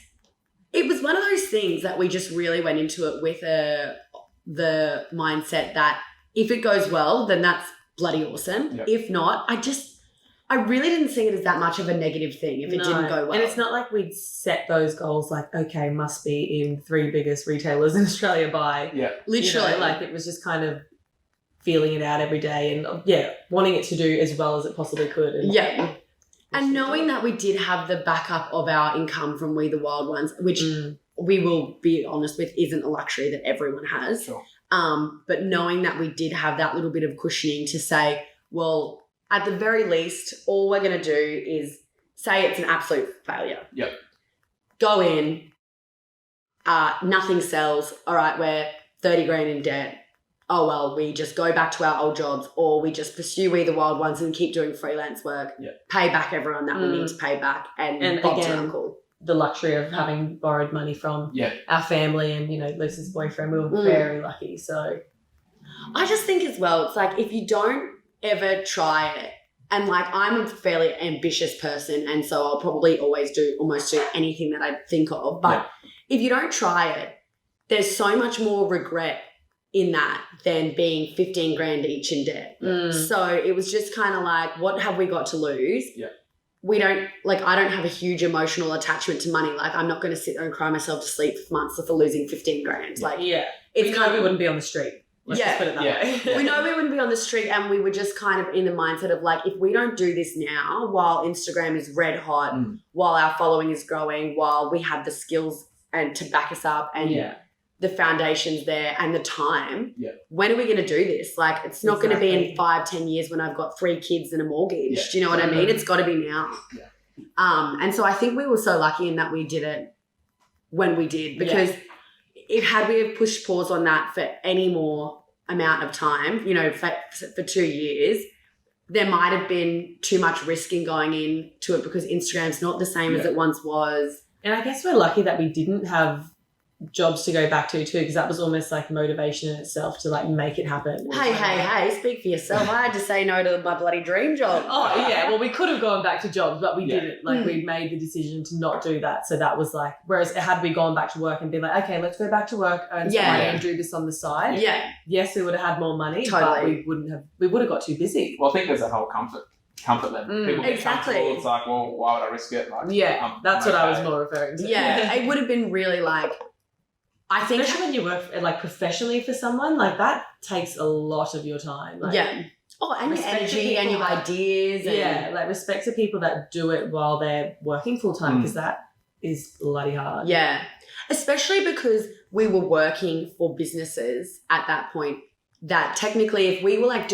it was one of those things that we just really went into it with the mindset that if it goes well, then that's bloody awesome. Yep. If not, I really didn't see it as that much of a negative thing if it didn't go well. And it's not like we'd set those goals like, okay, must be in 3 biggest retailers in Australia by... Yeah. Literally. Like it was just kind of feeling it out every day and, wanting it to do as well as it possibly could. And knowing that we did have the backup of our income from We the Wild Ones, which we will be honest with isn't a luxury that everyone has. Sure. But knowing that we did have that little bit of cushioning to say, well... At the very least, all we're going to do is say it's an absolute failure. Yep. Go in, nothing sells. All right, we're 30 grand in debt. Oh, well, we just go back to our old jobs, or we just pursue We the Wild Ones and keep doing freelance work, pay back everyone that we need to pay back, and Bob's again, uncle. The luxury of having borrowed money from our family and, Lucy's boyfriend. We were very lucky, so... I just think as well, it's like if you don't ever try it, and like I'm a fairly ambitious person, and so I'll probably always almost do anything that I think of, but if you don't try it, there's so much more regret in that than being 15 grand each in debt. So it was just kind of like, what have we got to lose? I don't have a huge emotional attachment to money. Like I'm not going to sit there and cry myself to sleep for months for losing 15 grand. Like it's kind of, we wouldn't be on the street. Let's just put it that way. We know we wouldn't be on the street, and we were just kind of in the mindset of like, if we don't do this now, while Instagram is red hot, while our following is growing, while we have the skills and to back us up, and the foundation's there and the time. Yeah. When are we going to do this? Like, it's not going to be in 5-10 years when I've got 3 kids and a mortgage. Yeah. Do you know what I mean? It's got to be now. Yeah. And so I think we were so lucky in that we did it when we did, because had we have pushed pause on that for any more amount of time, you know, for 2 years, there might have been too much risk in going into it, because Instagram's not the same as it once was. And I guess we're lucky that we didn't have jobs to go back to too, because that was almost like motivation in itself to like make it happen. Hey, speak for yourself. I had to say no to my bloody dream job. Oh yeah, well we could have gone back to jobs, but we didn't. Like Mm. we made the decision to not do that. So that was like, whereas had we gone back to work and been like, okay, let's go back to work, earn some money and do this on the side. Yeah. Yes, we would have had more money, Totally. but we would have got too busy. Well, I think there's that whole comfort level. People get Exactly. comfortable. It's like, well, why would I risk it? Like, That's what I was okay. more referring to. Yeah, it would have been really like, I think... Especially when you work like professionally for someone, like that takes a lot of your time. Like, yeah. Oh, and your respect to energy and people your that- ideas. And, Yeah, like respect to people that do it while they're working full time, because that is bloody hard. Yeah. Especially because we were working for businesses at that point, that technically if we were like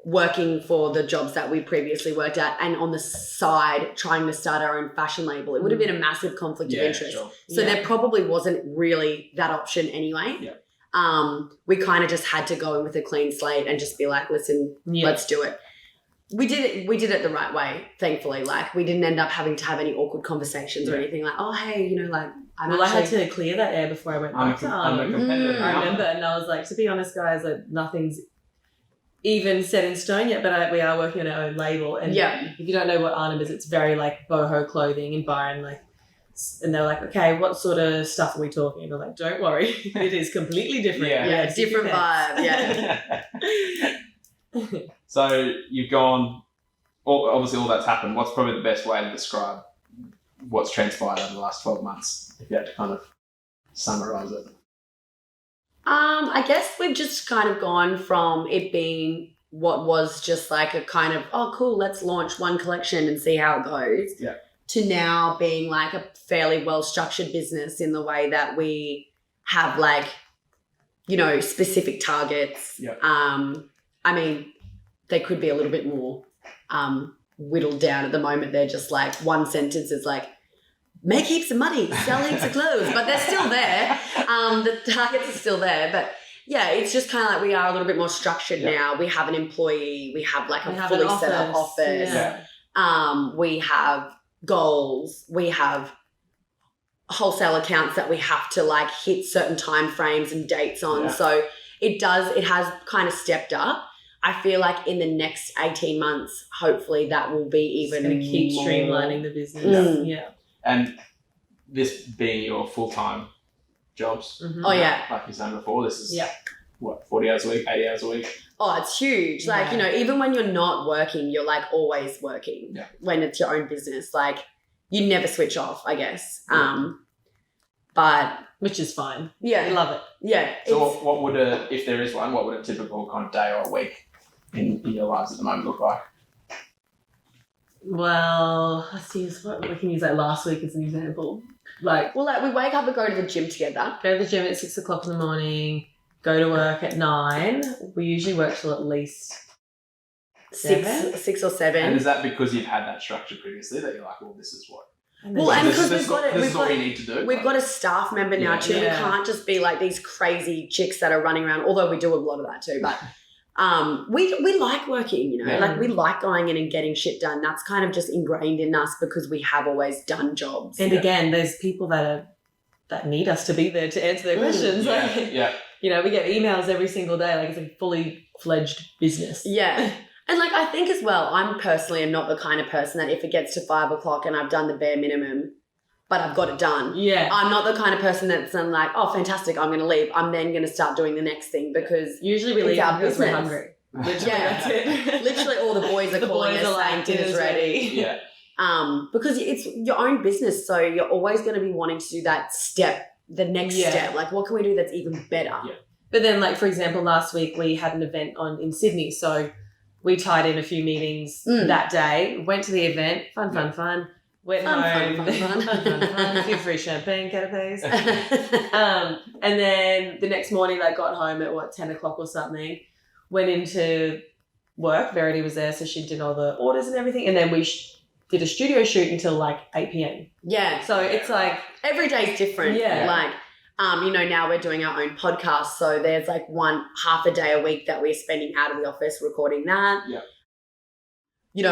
working for the jobs that we previously worked at and on the side trying to start our own fashion label, it would have been a massive conflict of interest. Sure. So there probably wasn't really that option anyway. Yeah. We kind of just had to go in with a clean slate and just be like, listen, let's do it. We did it the right way, thankfully. Like, we didn't end up having to have any awkward conversations or anything like, oh, hey, you know, like, I had to clear that air before I went I'm back to a competitor. I remember, and I was like, to be honest, guys, like nothing's even set in stone yet, but we are working on our own label. And if you don't know what Arnhem is, it's very like boho clothing in Byron, like, and they're like, okay, what sort of stuff are we talking? And they're like, don't worry, it is completely different. Yeah. Different vibe. Yeah. So you've gone, obviously all that's happened. What's probably the best way to describe what's transpired over the last 12 months, if you had to kind of summarise it? I guess we've just kind of gone from it being what was just like a kind of, oh, cool, let's launch one collection and see how it goes. Yeah. To now being like a fairly well-structured business in the way that we have like, you know, specific targets. Yeah. I mean, they could be a little bit more whittled down at the moment. They're just like one sentence is like, make heaps of money, sell heaps of clothes, but they're still there. The targets are still there, but yeah, it's just kind of like we are a little bit more structured now. We have an employee, we have like a fully set up office. Yeah. We have goals, we have wholesale accounts that we have to like hit certain time frames and dates on. Yeah. So it has kind of stepped up. I feel like in the next 18 months, hopefully that will be even It's gonna keep more streamlining the business. Mm. Yeah. And this being your full-time jobs, Oh yeah. like you said before, this is, 40 hours a week, 80 hours a week? Oh, it's huge. Like, you know, even when you're not working, you're like always working. Yeah. When it's your own business. Like, you never switch off, I guess. But Which is fine. yeah. I love it. Yeah. So what would if there is one, what would a typical kind of day or a week in your lives at the moment look like? Well, let's see, we can use like last week as an example. Like, Well, like we wake up and go to the gym together. go to the gym at 6 o'clock in the morning, go to work at 9. We usually work till at least 6 or 7. And is that because you've had that structure previously that you're like, well, this is what? Well, and this because is what we need to do. We've got a staff member now Yeah. too. We Yeah. can't just be like these crazy chicks that are running around, although we do a lot of that too. But we like working, you know, Yeah. like we like going in and getting shit done. That's kind of just ingrained in us because we have always done jobs. And again, there's people that need us to be there to answer their questions. Yeah, Like, yeah. you know, we get emails every single day. Like, it's a fully fledged business. Yeah. And like I think as well, I'm personally am not the kind of person that if it gets to 5 o'clock and I've done the bare minimum, but I've got it done. Yeah. I'm not the kind of person that's like, oh, fantastic, I'm going to leave. I'm then going to start doing the next thing because Usually we It's leave our because we're business. hungry. Literally, Yeah. that's it. literally all the boys are The calling boys us are saying like, dinner's ready. Yeah. Because it's your own business, so you're always going to be wanting to do that step, the next Yeah. step. Like, what can we do that's even better? Yeah. But then, like, for example, last week we had an event in Sydney. So we tied in a few meetings that day, went to the event, fun. Went Fun. home, a few free champagne canapes. And then the next morning, like, got home at 10 o'clock or something. Went into work. Verity was there, so she did all the orders and everything. And then we did a studio shoot until like 8 p.m. Yeah. So it's like every day's different. Yeah. Like, now we're doing our own podcast. So there's like half a day a week that we're spending out of the office recording that. Yeah.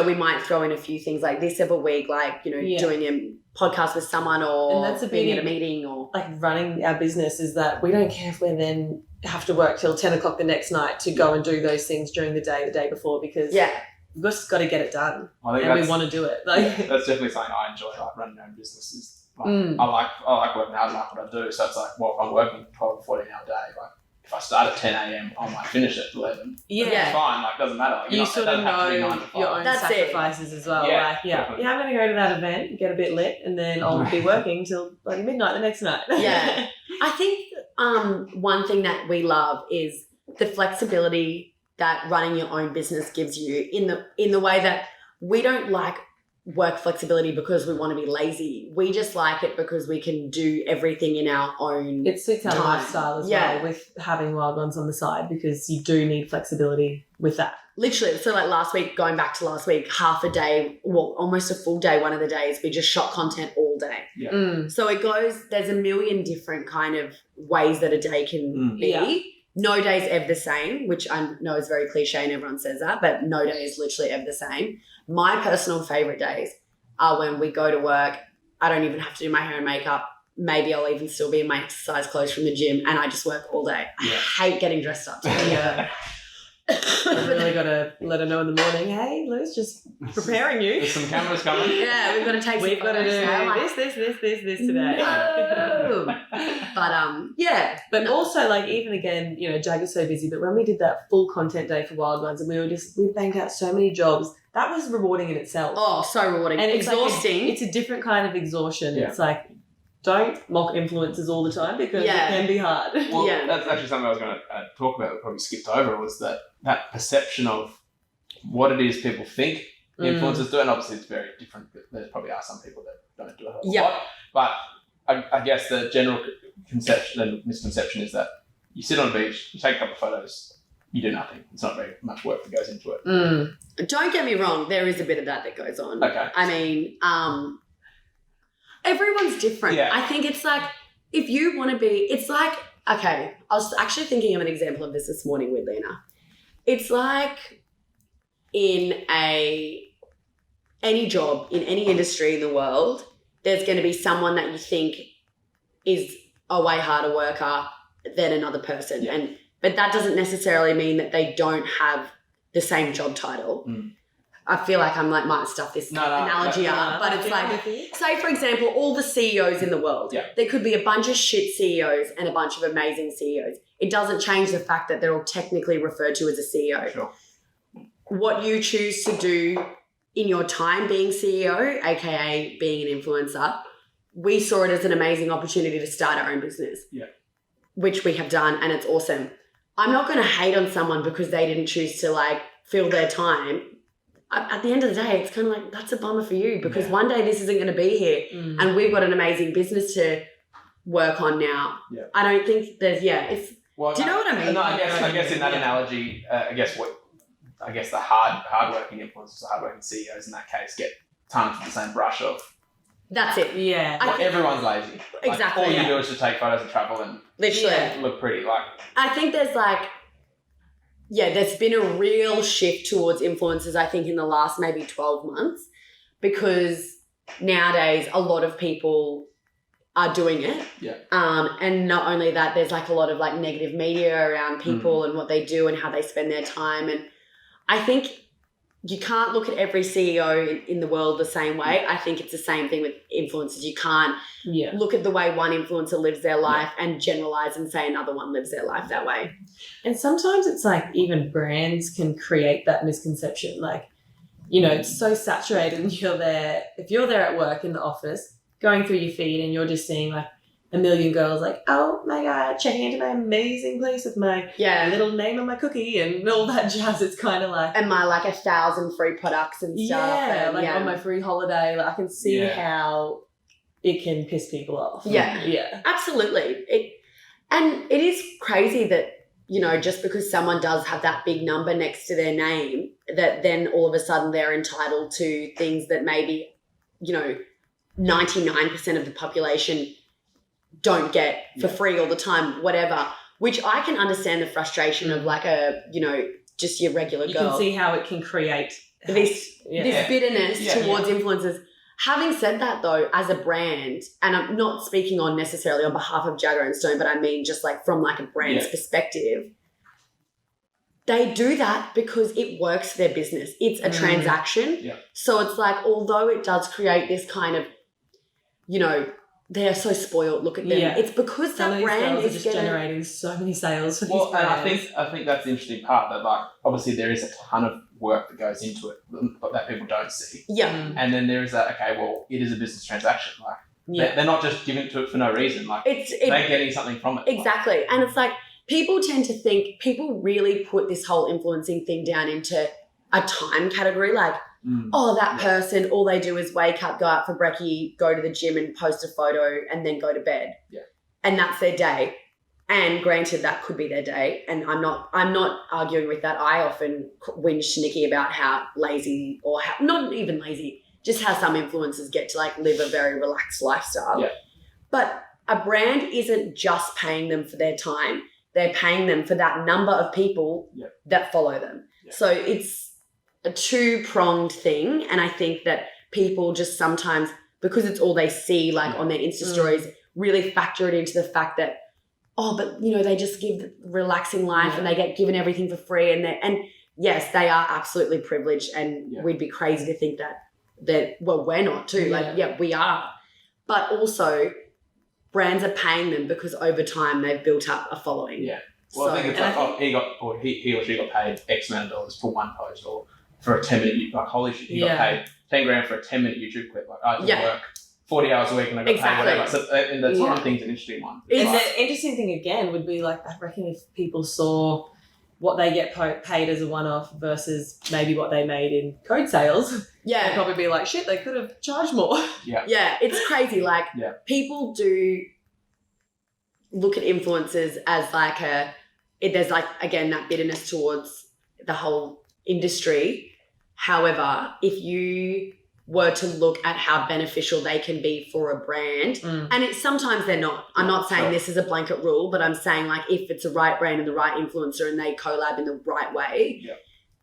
We might throw in a few things like this every week, like, doing a podcast with someone or And that's a being big- at a meeting or... like running our business is that we don't care if we then have to work till 10 o'clock the next night to go and do those things during the day before, because we've just got to get it done I think and we that's- want to do it. Like, that's definitely something I enjoy, like running my own business. Is like, I like working hard, I like what I do. So it's like, well, if I'm working 12 or 14 hour day, like if I start at 10 a.m, I might finish at 11. yeah. It's fine, like doesn't matter. Like, You sort of know your own That's it. sacrifices as well. Yeah, Like, definitely. I'm going to go to that event, get a bit lit, and then I'll be working till bloody midnight the next night. Yeah. I think one thing that we love is the flexibility that running your own business gives you in the way that we don't like work flexibility because we want to be lazy. We just like it because we can do everything in our own... It suits our time. lifestyle as well with having wild ones on the side, because you do need flexibility with that. Literally. So like going back to last week, half a day, well, almost a full day, one of the days, we just shot content all day. Yeah. So it goes, there's a million different kind of ways that a day can be. Yeah. No day's ever the same, which I know is very cliche and everyone says that, but no day is literally ever the same. My personal favourite days are when we go to work, I don't even have to do my hair and makeup. Maybe I'll even still be in my exercise clothes from the gym and I just work all day. Yeah. I hate getting dressed up. Yeah. I really got to let her know in the morning, hey, Lou's just preparing you. There's some cameras coming. Yeah, we've got to take some We've got to do photos. I'm like, this today. no. But yeah. But also, like, even again, Jagger's so busy, but when we did that full content day for Wild Ones and we banged out so many jobs, that was rewarding in itself. Oh, so rewarding. And it's exhausting. It's a different kind of exhaustion. Yeah. It's like, don't mock influencers all the time because Yeah. it can be hard. Well, Yeah. that's actually something I was going to talk about, probably skipped over, was that perception of what it is people think influencers do. And obviously it's very different. There probably are some people that don't do it a lot. But I guess the general misconception is that you sit on a beach, you take a couple of photos, you do nothing. It's not very much work that goes into it. Don't get me wrong, there is a bit of that goes on. Okay. I mean, everyone's different. Yeah. I think it's like, if you want to be, it's like, okay, I was actually thinking of an example of this morning with Lena. It's like in any job, in any industry in the world, there's going to be someone that you think is a way harder worker than another person. Yeah. But that doesn't necessarily mean that they don't have the same job title. I feel like I'm like might stuff this analogy up, but it's like, say for example, all the CEOs in the world. Yeah. There could be a bunch of shit CEOs and a bunch of amazing CEOs. It doesn't change the fact that they're all technically referred to as a CEO. Sure. What you choose to do in your time being CEO, aka being an influencer, we saw it as an amazing opportunity to start our own business. Yeah. Which we have done, and it's awesome. I'm not going to hate on someone because they didn't choose to like fill their time. At the end of the day, it's kind of like, that's a bummer for you because one day this isn't going to be here and we've got an amazing business to work on now. Yeah. I don't think there's, it's, Well, do you know what I mean? No, I guess in that analogy, I guess the hardworking influencers, the hardworking CEOs in that case get tarnished with the same brush of that's it. Yeah. I think- everyone's lazy. Like, Exactly, all you yeah. do is just take photos and travel and Literally. look pretty. Like, I think there's there's been a real shift towards influencers, I think, in the last maybe 12 months because nowadays a lot of people are doing it. Yeah. And not only that, there's like a lot of like negative media around people and what they do and how they spend their time. And I think you can't look at every CEO in the world the same way. I think it's the same thing with influencers. You can't look at the way one influencer lives their life and generalize and say another one lives their life that way. And sometimes it's like even brands can create that misconception. Like, it's so saturated and if you're there at work in the office, going through your feed and you're just seeing like a million girls like, oh my God, checking into my amazing place with my little name on my cookie and all that jazz. It's kind of like... And my 1,000 free products and stuff. Yeah, and, on my free holiday. Like, I can see how it can piss people off. Yeah. Yeah. Absolutely. And it is crazy that, you know, just because someone does have that big number next to their name, that then all of a sudden they're entitled to things that maybe, you know, 99% of the population don't get for free all the time, whatever, which I can understand the frustration of like just your regular girl. You can see how it can create this bitterness towards influencers. Having said that though, as a brand, and I'm not speaking on necessarily on behalf of Jagger and Stone, but I mean just like from like a brand's perspective, they do that because it works for their business. It's a transaction. Yeah. So it's like, although it does create this kind of, you know, they're so spoiled. Look at them. Yeah. It's because some that of brand these girls is are just generating so many sales for these Well, and brands. I think that's the interesting part, that like obviously there is a ton of work that goes into it that people don't see. Yeah. And then there is that, okay, well, it is a business transaction. Like they're not just giving to it for no reason. Like they're getting something from it. Exactly. And it's like people tend to think, people really put this whole influencing thing down into a time category. Like, oh, that person, all they do is wake up, go out for brekkie, go to the gym and post a photo and then go to bed. Yeah. And that's their day. And granted, that could be their day. And I'm not arguing with that. I often whinge to Nikki about how lazy, or how, not even lazy, just how some influencers get to like live a very relaxed lifestyle. Yeah. But a brand isn't just paying them for their time. They're paying them for that number of people that follow them. Yeah. So it's a two-pronged thing. And I think that people just sometimes, because it's all they see like on their Insta stories, really factor it into the fact that, oh, but you know, they just give relaxing life and they get given everything for free. And yes, they are absolutely privileged, and we'd be crazy to think that well, we're not too. Like, we are. But also brands are paying them because over time they've built up a following. Yeah. Well, I think it's like, he or she got paid X amount of dollars for one post, or for a 10-minute, like, holy shit, he got paid 10 grand for a 10-minute YouTube clip. Like, I did work 40 hours a week and I got paid whatever. So, and the time thing's an interesting one. And the interesting thing again would be like, I reckon if people saw what they get paid as a one-off versus maybe what they made in code sales, they'd probably be like, shit, they could have charged more. Yeah, it's crazy. Like, people do look at influencers as like there's like, again, that bitterness towards the whole industry. However, if you were to look at how beneficial they can be for a brand, and sometimes they're not. I'm not saying this is a blanket rule, but I'm saying like if it's a right brand and the right influencer and they collab in the right way,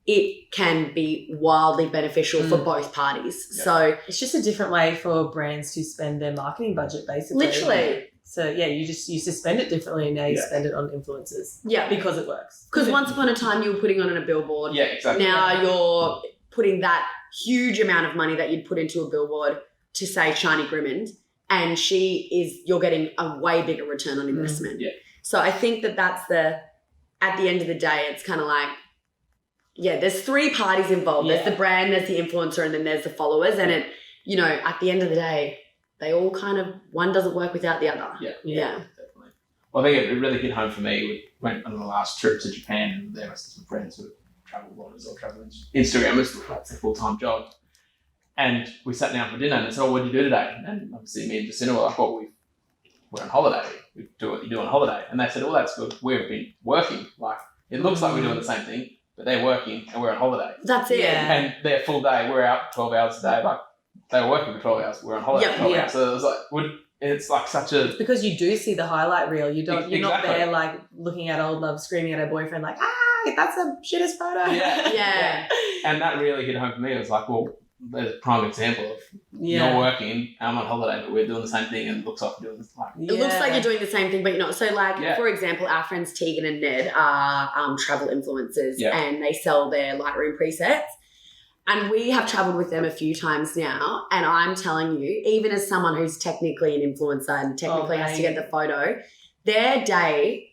it can be wildly beneficial for both parties. Yeah. So it's just a different way for brands to spend their marketing budget, basically. Literally. So yeah, you used to spend it differently, and now you spend it on influencers. Yeah. Because it works. Because once upon a time you were putting on a billboard. Yeah, exactly. Now you're putting that huge amount of money that you'd put into a billboard to say Shani Grimmond, and you're getting a way bigger return on investment. Yeah. So I think that's at the end of the day, it's kind of like, there's three parties involved. Yeah. There's the brand, there's the influencer, and then there's the followers. And it, at the end of the day, they all kind of, one doesn't work without the other. Yeah. Definitely. Well, I think it really hit home for me. We went on the last trip to Japan, and there was some friends who travel bloggers or travel Instagrammers, that's their full-time job. And we sat down for dinner and they said, what did you do today? And obviously me and Jacinta were like, well, we're on holiday. We do what you do on holiday. And they said, oh, that's good. We've been working. Like, it looks like we're doing the same thing, but they're working and we're on holiday. That's it. Yeah. And their full day, we're out 12 hours a day. Like, they were working for 12 hours. We're on holiday for 12 hours. So it was like, it's like such a... It's because you do see the highlight reel. You're not Exactly. there like looking at old love, screaming at her boyfriend like, that's a shittest photo. Yeah. And that really hit home for me. It was like, well, there's a prime example of you're working, I'm on holiday, but we're doing the same thing and it looks like we're doing this. Like, It looks like you're doing the same thing, but you're not. So like, for example, our friends Tegan and Ned are travel influencers and they sell their Lightroom presets. And we have traveled with them a few times now. And I'm telling you, even as someone who's technically an influencer and technically has to get the photo, their day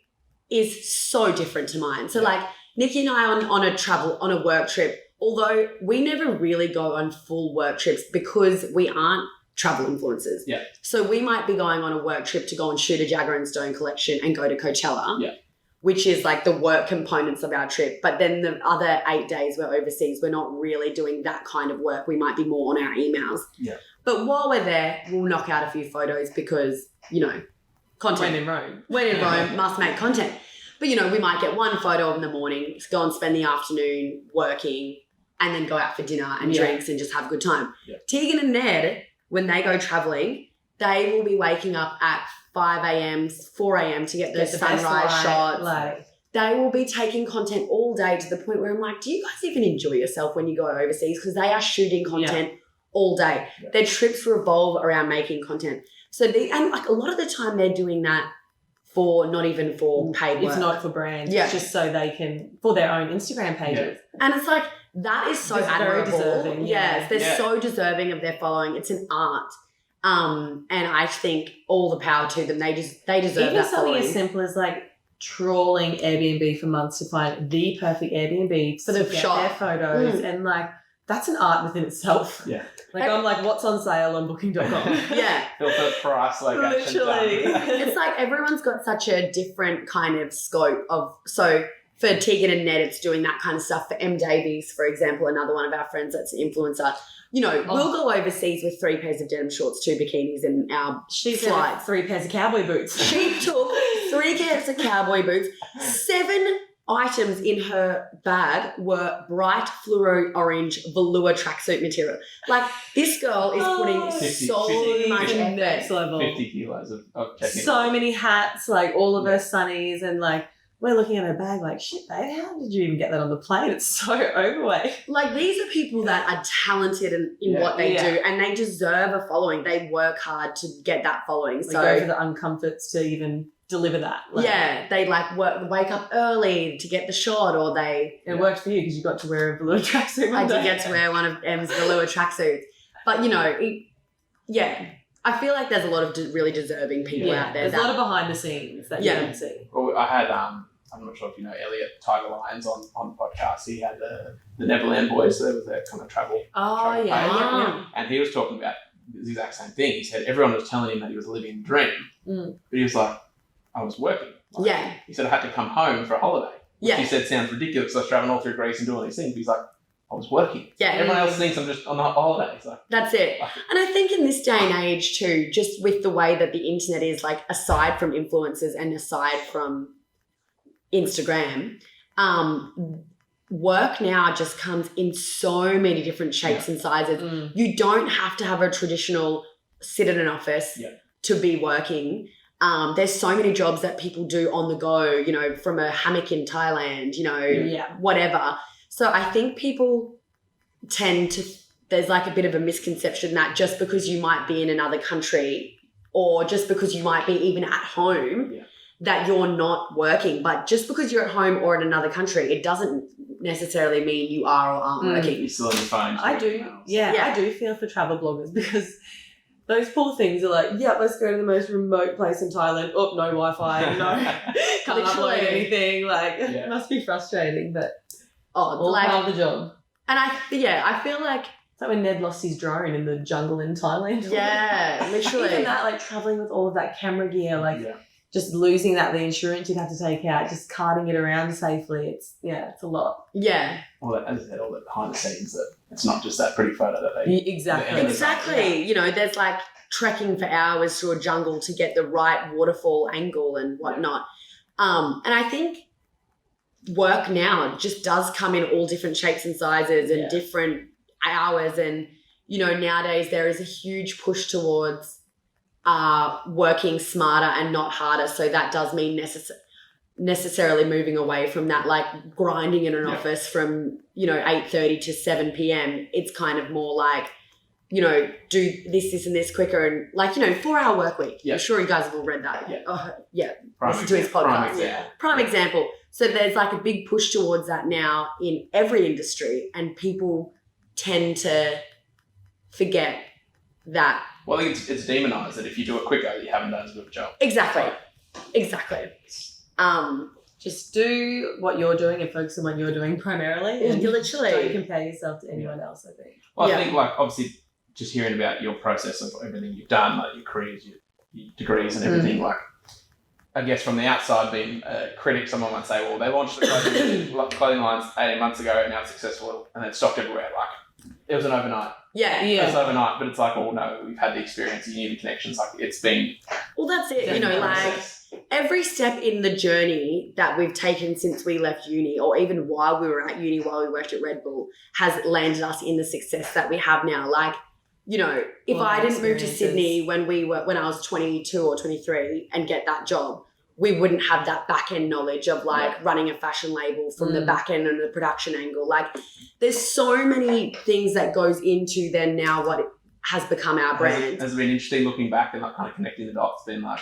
is so different to mine. So like Nikki and I on a work trip, although we never really go on full work trips because we aren't travel influencers. Yeah. So we might be going on a work trip to go and shoot a Jagger and Stone collection and go to Coachella. Yeah. Which is like the work components of our trip. But then the other 8 days we're overseas, we're not really doing that kind of work. We might be more on our emails. Yeah. But while we're there, we'll knock out a few photos because, content. When in Rome. When in Rome, must make content. But, we might get one photo in the morning, go and spend the afternoon working, and then go out for dinner and drinks and just have a good time. Yeah. Tegan and Ned, when they go travelling, they will be waking up at 5 a.m., 4 a.m. to get those sunrise shots. They will be taking content all day to the point where I'm like, do you guys even enjoy yourself when you go overseas? Because they are shooting content all day. Yeah. Their trips revolve around making content. So and like a lot of the time they're doing that not even for paid work. It's not for brands. Yeah. It's just so they can, for their own Instagram pages. Yeah. And it's like, that is so It's admirable. very deserving. Yes, they're Yeah. so deserving of their following. It's an art. And I think all the power to them. They deserve Even that something following. as simple as like trawling Airbnb for months to find the perfect Airbnb For the to get shot. their photos. And like, that's an art within itself. Yeah. Like, I'm like, what's on sale on booking.com? Yeah. Filter price, like Literally. It's like everyone's got such a different kind of scope of, so for Tegan and Ned, it's doing that kind of stuff. For M. Davies, for example, another one of our friends that's an influencer, we'll go overseas with 3 pairs of denim shorts, 2 bikinis and our She's got slides. 3 pairs of cowboy boots. She took 3 pairs of cowboy boots. 7 items in her bag were bright fluoro orange velour tracksuit material. Like, this girl is putting 50 so much Next effort. level. 50 kilos of checking. So many hats, like all of her sunnies, and like we're looking at her bag like, shit, babe, how did you even get that on the plane? It's so overweight. Like, these are people that are talented in what they do, and they deserve a following. They work hard to get that following. They go for the uncomforts to even deliver that. Like, they wake up early to get the shot, or they. It worked for you because you got to wear a velour tracksuit. I did get to wear one of M's velour tracksuits, but I feel like there's a lot of really deserving people out there. There's a lot of behind the scenes that you don't see. Well, I had, I'm not sure if you know Elliot, Tyger Lyons on the podcast. He had the Neverland Boys, so there was their kind of travel. Oh, travel yeah. page. Yeah. And he was talking about the exact same thing. He said everyone was telling him that he was living a dream, but he was like, I was working. Like, he said I had to come home for a holiday. Which he said sounds ridiculous. I was traveling all through Greece and doing all these things. But he's like, I was working. Yeah. Everyone else thinks I'm just on a holiday. He's like, That's it. And I think in this day and age too, just with the way that the internet is, like, aside from influencers and aside from Instagram, work now just comes in so many different shapes and sizes. You don't have to have a traditional sit in an office to be working. There's so many jobs that people do on the go, from a hammock in Thailand, whatever. So I think people there's like a bit of a misconception that just because you might be in another country or just because you might be even at home, that you're not working. But just because you're at home or in another country, it doesn't necessarily mean you are or aren't working. you're still on your phone. I do. I do feel for travel bloggers because those poor things are like, let's go to the most remote place in Thailand. Oh, no Wi-Fi, no, can't upload anything. Like, it must be frustrating, but all part of the job. And I feel like it's like when Ned lost his drone in the jungle in Thailand. Yeah, literally. Even that, like traveling with all of that camera gear, like just losing the insurance you'd have to take out, just carting it around safely. It's a lot. Yeah. Well, as I said, all the behind the scenes, that it's not just that pretty photo that they... Exactly. There's like trekking for hours through a jungle to get the right waterfall angle and whatnot. And I think work now just does come in all different shapes and sizes and different hours. And, nowadays there is a huge push towards working smarter and not harder. So that does mean necessarily moving away from that, like grinding in an office from, 8:30 to 7 p.m. It's kind of more like, do this and this quicker and 4-hour work week. I'm sure you guys have all read that. Listen to his podcast. Prime example. So there's like a big push towards that now in every industry, and people tend to forget that. Well, I think it's demonised that if you do it quicker, you haven't done as good a job. Exactly. Just do what you're doing and focus on what you're doing primarily. And literally don't compare yourself to anyone else, I think. Well, I think, obviously, just hearing about your process of everything you've done, like your careers, your degrees and everything, like, I guess from the outside being a critic, someone might say, well, they launched the clothing lines 18 months ago and now it's successful and it's stocked everywhere. Like, it was an overnight. Yeah. It was overnight, but it's like, oh no, we've had the experience, you need the connections. Like, it's been... Well, that's it. You know, like, every step in the journey that we've taken since we left uni, or even while we were at uni, while we worked at Red Bull, has landed us in the success that we have now. Like, you know, if I didn't move to Sydney when I was 22 or 23 and get that job, we wouldn't have that back end knowledge of like running a fashion label from the back end and the production angle. Like, there's so many things that goes into then now what it has become our brand. Has it been interesting looking back and like kind of connecting the dots, being like,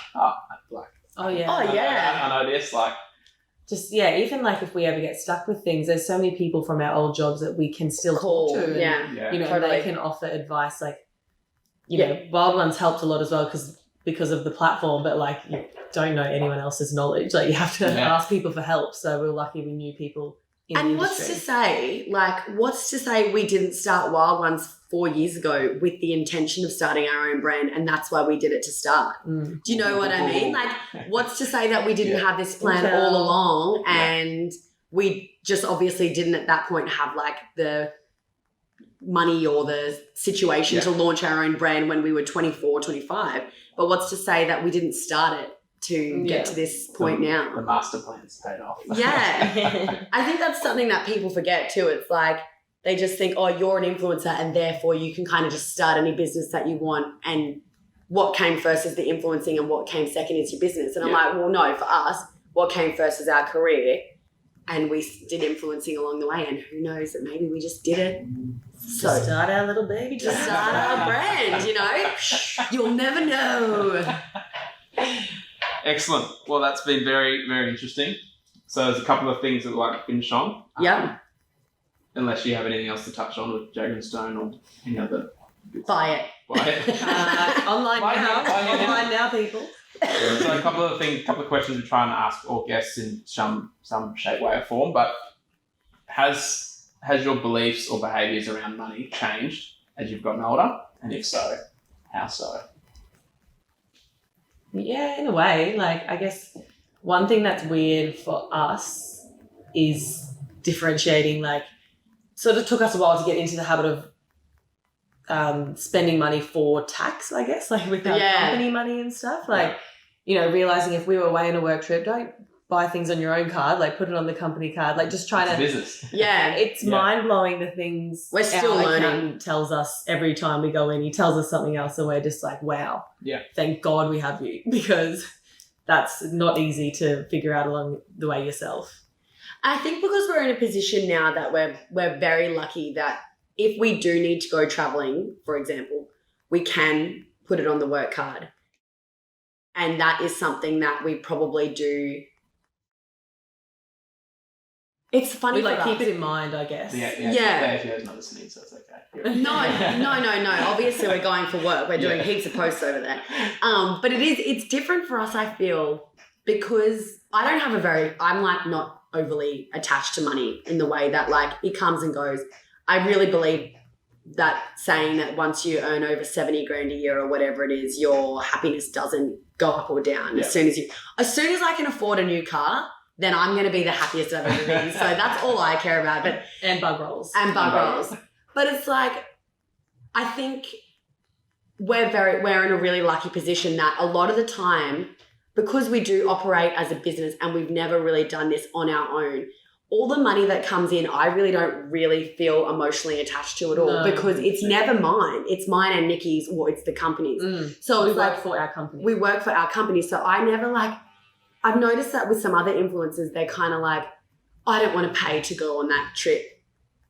Oh yeah. I know this, like, just even like if we ever get stuck with things, there's so many people from our old jobs that we can still Call. talk to. Yeah. You know, totally. they can offer advice. Like, you know, Wild Ones helped a lot as well because of the platform, but like you don't know anyone else's knowledge. Like, you have to ask people for help. So we're lucky we knew people in the industry. What's to say we didn't start Wild Ones 4 years ago with the intention of starting our own brand, and that's why we did it to start. Do you know what I mean? Like, what's to say that we didn't have this plan all along, and we just obviously didn't at that point have like the money or the situation to launch our own brand when we were 24, 25. But what's to say that we didn't start it to get to this point now? The master plan's paid off. Yeah. I think that's something that people forget too. It's like they just think, oh, you're an influencer and therefore you can kind of just start any business that you want, and what came first is the influencing and what came second is your business. And I'm like, well, no, for us, what came first is our career, and we did influencing along the way, and who knows that maybe we just did it. So Just start our little baby. Just start our brand, you know? You'll never know. Excellent. Well, that's been very, very interesting. So there's a couple of things that we'd like to finish on. Yep. Unless you have anything else to touch on with Dragonstone or any other. Buy it. Online Buy now. now. Online now, people. So a couple of questions we're trying to ask all guests in some shape, way, or form. But has your beliefs or behaviours around money changed as you've gotten older? And if so, how so? Yeah, in a way. Like, I guess one thing that's weird for us is differentiating, like, sort of took us a while to get into the habit of spending money for tax, I guess, like with our company money and stuff. Like, you know, realising if we were away on a work trip, don't buy things on your own card, like put it on the company card, like just trying It's to... business. Yeah. It's mind-blowing the things We're still our learning. accountant tells us every time we go in. He tells us something else and we're just like, wow. Yeah. Thank God we have you, because that's not easy to figure out along the way yourself. I think because we're in a position now that we're very lucky that if we do need to go traveling, for example, we can put it on the work card. And that is something that we probably do. It's funny. We like for keep us. it in mind, I guess. The AFIA is not listening, so it's okay. No. Obviously, we're going for work. We're doing heaps of posts over there. But it's different for us, I feel, because I don't have I'm like not overly attached to money in the way that like it comes and goes. I really believe that saying that once you earn over 70 grand a year or whatever it is, your happiness doesn't go up or down. As soon as I can afford a new car, then I'm going to be the happiest I've ever been. So that's all I care about. And bug rolls. But it's like, I think we're in a really lucky position that a lot of the time, because we do operate as a business and we've never really done this on our own, all the money that comes in, I really don't really feel emotionally attached to it all because it's never mine. It's mine and Nikki's, or it's the company's. So we it's work like for our company. we work for our company. So I never like, I've noticed that with some other influencers, they're kind of like, I don't want to pay to go on that trip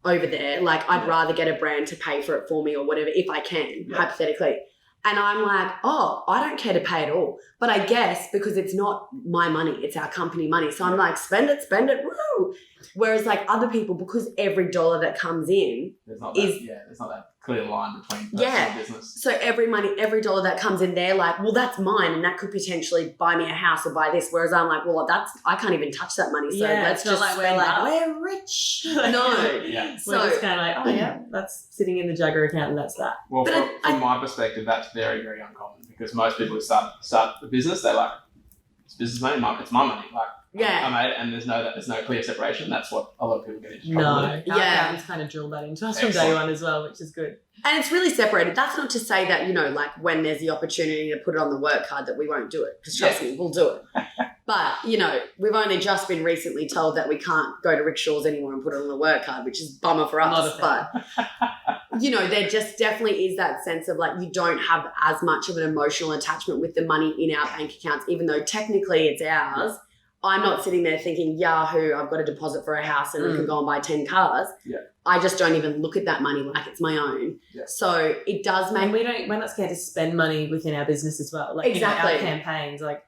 over there. Like, I'd rather get a brand to pay for it for me or whatever, if I can, hypothetically. And I'm like, oh, I don't care to pay at all. But I guess because it's not my money, it's our company money. So I'm like, spend it, woo. Whereas like other people, because every dollar that comes in there's not that clear line between personal and business. So every dollar that comes in there, like, well, that's mine, and that could potentially buy me a house or buy this. Whereas I'm like, well, I can't even touch that money. So let's just like spend that. we're rich. No. Yeah. So we're just kind of like, oh yeah, that's sitting in the Jagger account, and that's that. Well, from my perspective, that's very, very uncommon because most people who start a business, they're like, it's business money, it's my money. Like, I made it, and there's no clear separation. That's what a lot of people get into trouble with. Our accountants kind of drilled that into us from day one as well, which is good. And it's really separated. That's not to say that, like when there's the opportunity to put it on the work card that we won't do it. Because trust me, we'll do it. But, we've only just been recently told that we can't go to rickshaws anymore and put it on the work card, which is a bummer for us. But, there just definitely is that sense of like you don't have as much of an emotional attachment with the money in our bank accounts, even though technically it's ours. I'm not sitting there thinking, Yahoo, I've got a deposit for a house and we can go and buy 10 cars. Yeah. I just don't even look at that money like it's my own. Yeah. So it does make... And we're not scared to spend money within our business as well. Like, exactly. Our campaigns, like,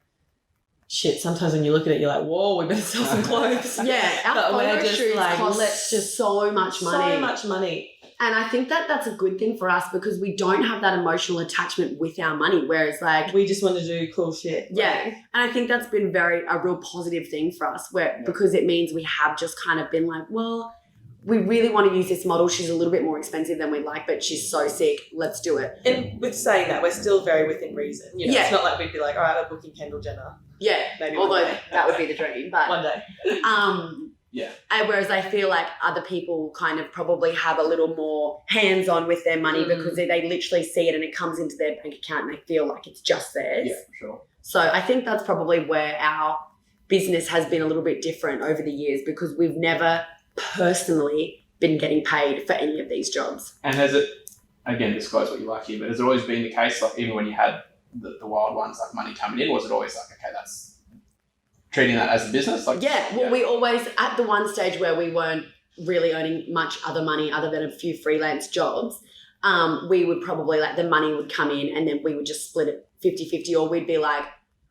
shit, sometimes when you look at it, you're like, whoa, we better sell some clothes. Our photo shoots cost so much money. So much money. And I think that that's a good thing for us because we don't have that emotional attachment with our money, whereas like... We just want to do cool shit. Yeah. And I think that's been a real positive thing for us because it means we have just kind of been like, well, we really want to use this model. She's a little bit more expensive than we like, but she's so sick. Let's do it. And with saying that, we're still very within reason. It's not like we'd be like, all right, we're booking Kendall Jenner. Yeah. Maybe although that would be the dream. But one day. Yeah. And whereas I feel like other people kind of probably have a little more hands-on with their money because they literally see it and it comes into their bank account and they feel like it's just theirs. Yeah, for sure. So I think that's probably where our business has been a little bit different over the years because we've never personally been getting paid for any of these jobs. And has it, again, disclose what you like here, but has it always been the case, like even when you had the wild ones, like money coming in, was it always like, okay, that's treating that as a business? Like, we always, at the one stage where we weren't really earning much other money other than a few freelance jobs, we would probably like the money would come in and then we would just split it 50-50 or we'd be like,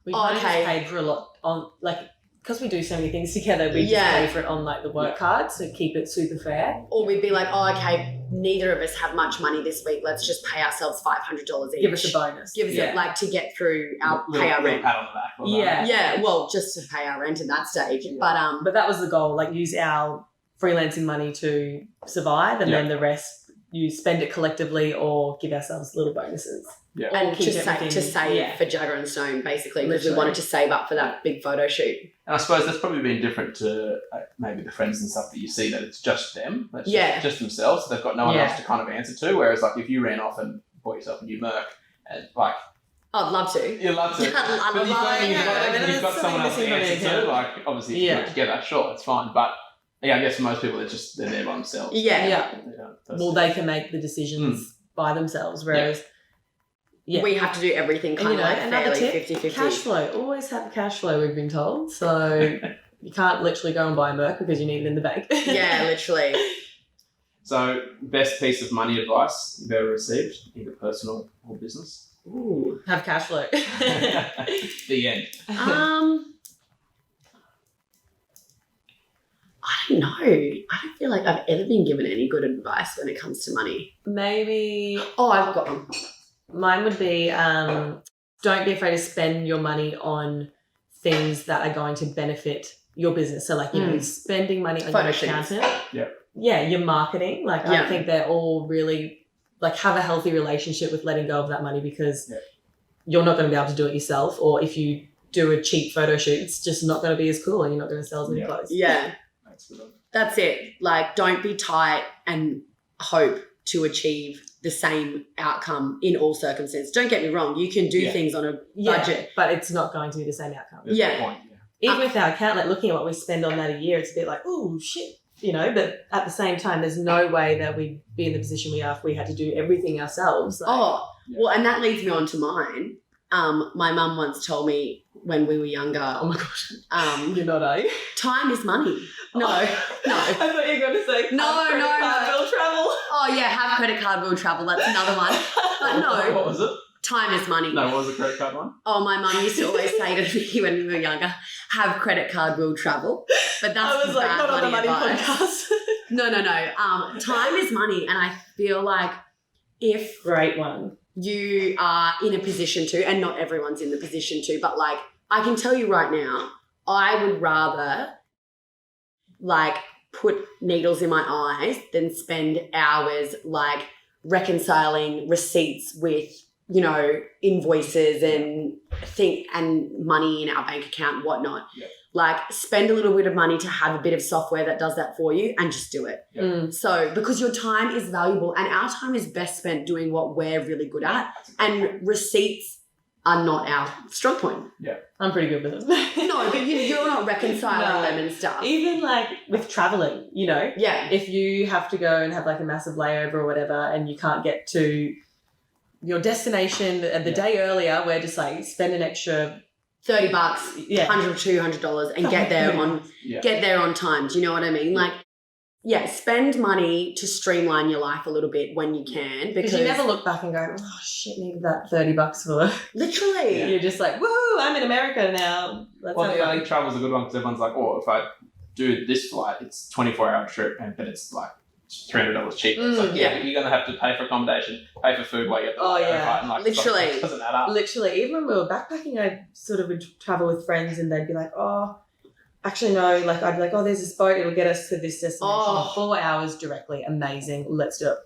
we paid for a lot on like, because we do so many things together, we just pay for it on like the work card to keep it super fair. Or we'd be like, oh, okay, neither of us have much money this week. Let's just pay ourselves $500 each. Give us a bonus. Give us like to get through pay our rent. Pat on the back. Yeah. Well, just to pay our rent at that stage. Yeah. But that was the goal. Like use our freelancing money to survive, and then the rest you spend it collectively or give ourselves little bonuses. Yeah. And to save for Jagger and Stone, basically, because we wanted to save up for that big photo shoot. And I suppose that's probably been different to maybe the friends and stuff that you see, that it's just them. That's just themselves. So they've got no one else to kind of answer to. Whereas like if you ran off and bought yourself a new Merc and like... I'd love to. You'd love to. You've got someone else to answer to. Like obviously if you do it together, sure, it's fine. But I guess for most people, they're there by themselves. Yeah. Well, they can make the decisions by themselves, whereas... Yeah. We have to do everything kind of like fairly 50-50. Cash flow. Always have cash flow, we've been told. So you can't literally go and buy a Merc because you need it in the bank. Yeah, literally. So best piece of money advice you've ever received, either personal or business? Ooh, have cash flow. The end. I don't know. I don't feel like I've ever been given any good advice when it comes to money. Maybe... Oh, I've got one. Mine would be don't be afraid to spend your money on things that are going to benefit your business. So like, spending money on your accountant. Yeah, your marketing. Like I think they're all really like have a healthy relationship with letting go of that money because you're not going to be able to do it yourself. Or if you do a cheap photo shoot, it's just not going to be as cool and you're not going to sell as many clothes. Yeah. That's it. Like don't be tight and hope to achieve the same outcome in all circumstances. Don't get me wrong, you can do things on a budget. But it's not going to be the same outcome. Even with our account, like looking at what we spend on that a year, it's a bit like, oh shit, but at the same time, there's no way that we'd be in the position we are if we had to do everything ourselves. Like, well, and that leads me on to mine. My mum once told me when we were younger, oh my gosh, you're not, time is money. No. I thought you were going to say no. Bill travel. Oh yeah, have credit card, will travel. That's another one. But no. What was it? Time is money. No, what was the credit card one? Oh, my mum used to always say to me when we were younger, have credit card, will travel. But that's I was like, not on the money podcast. No. Time is money, and I feel like if Great one. you are in a position to, and not everyone's in the position to, but like, I can tell you right now, I would rather like put needles in my eyes than spend hours like reconciling receipts with, you know, invoices and money in our bank account and whatnot. Yeah. Like, spend a little bit of money to have a bit of software that does that for you and just do it. Yeah. So, because your time is valuable and our time is best spent doing what we're really good at, and receipts are not our strong point. I'm pretty good with them. No, but you're not reconciling them and stuff. Even like with traveling, you know, Yeah. if you have to go and have like a massive layover or whatever and you can't get to your destination the day earlier, we're just like, spend an extra $30, yeah. $100, $200 and get there on time. Do you know what I mean? Like, yeah, spend money to streamline your life a little bit when you can, because you never look back and go, oh shit, needed that $30 for. Literally. You're just like, woohoo, I'm in America now. Well, I think travel's a good one because everyone's like, oh, if I do this flight, it's 24-hour trip, but it's like $300 cheaper. It's like, yeah. but you're going to have to pay for accommodation, pay for food while you're at the flight. And like, Literally. It doesn't add up. Literally, even when we were backpacking, I sort of would travel with friends and they'd be like, oh, actually, no, like I'd be like, oh, there's this boat, it'll get us to this destination in 4 hours directly. Amazing. Let's do it.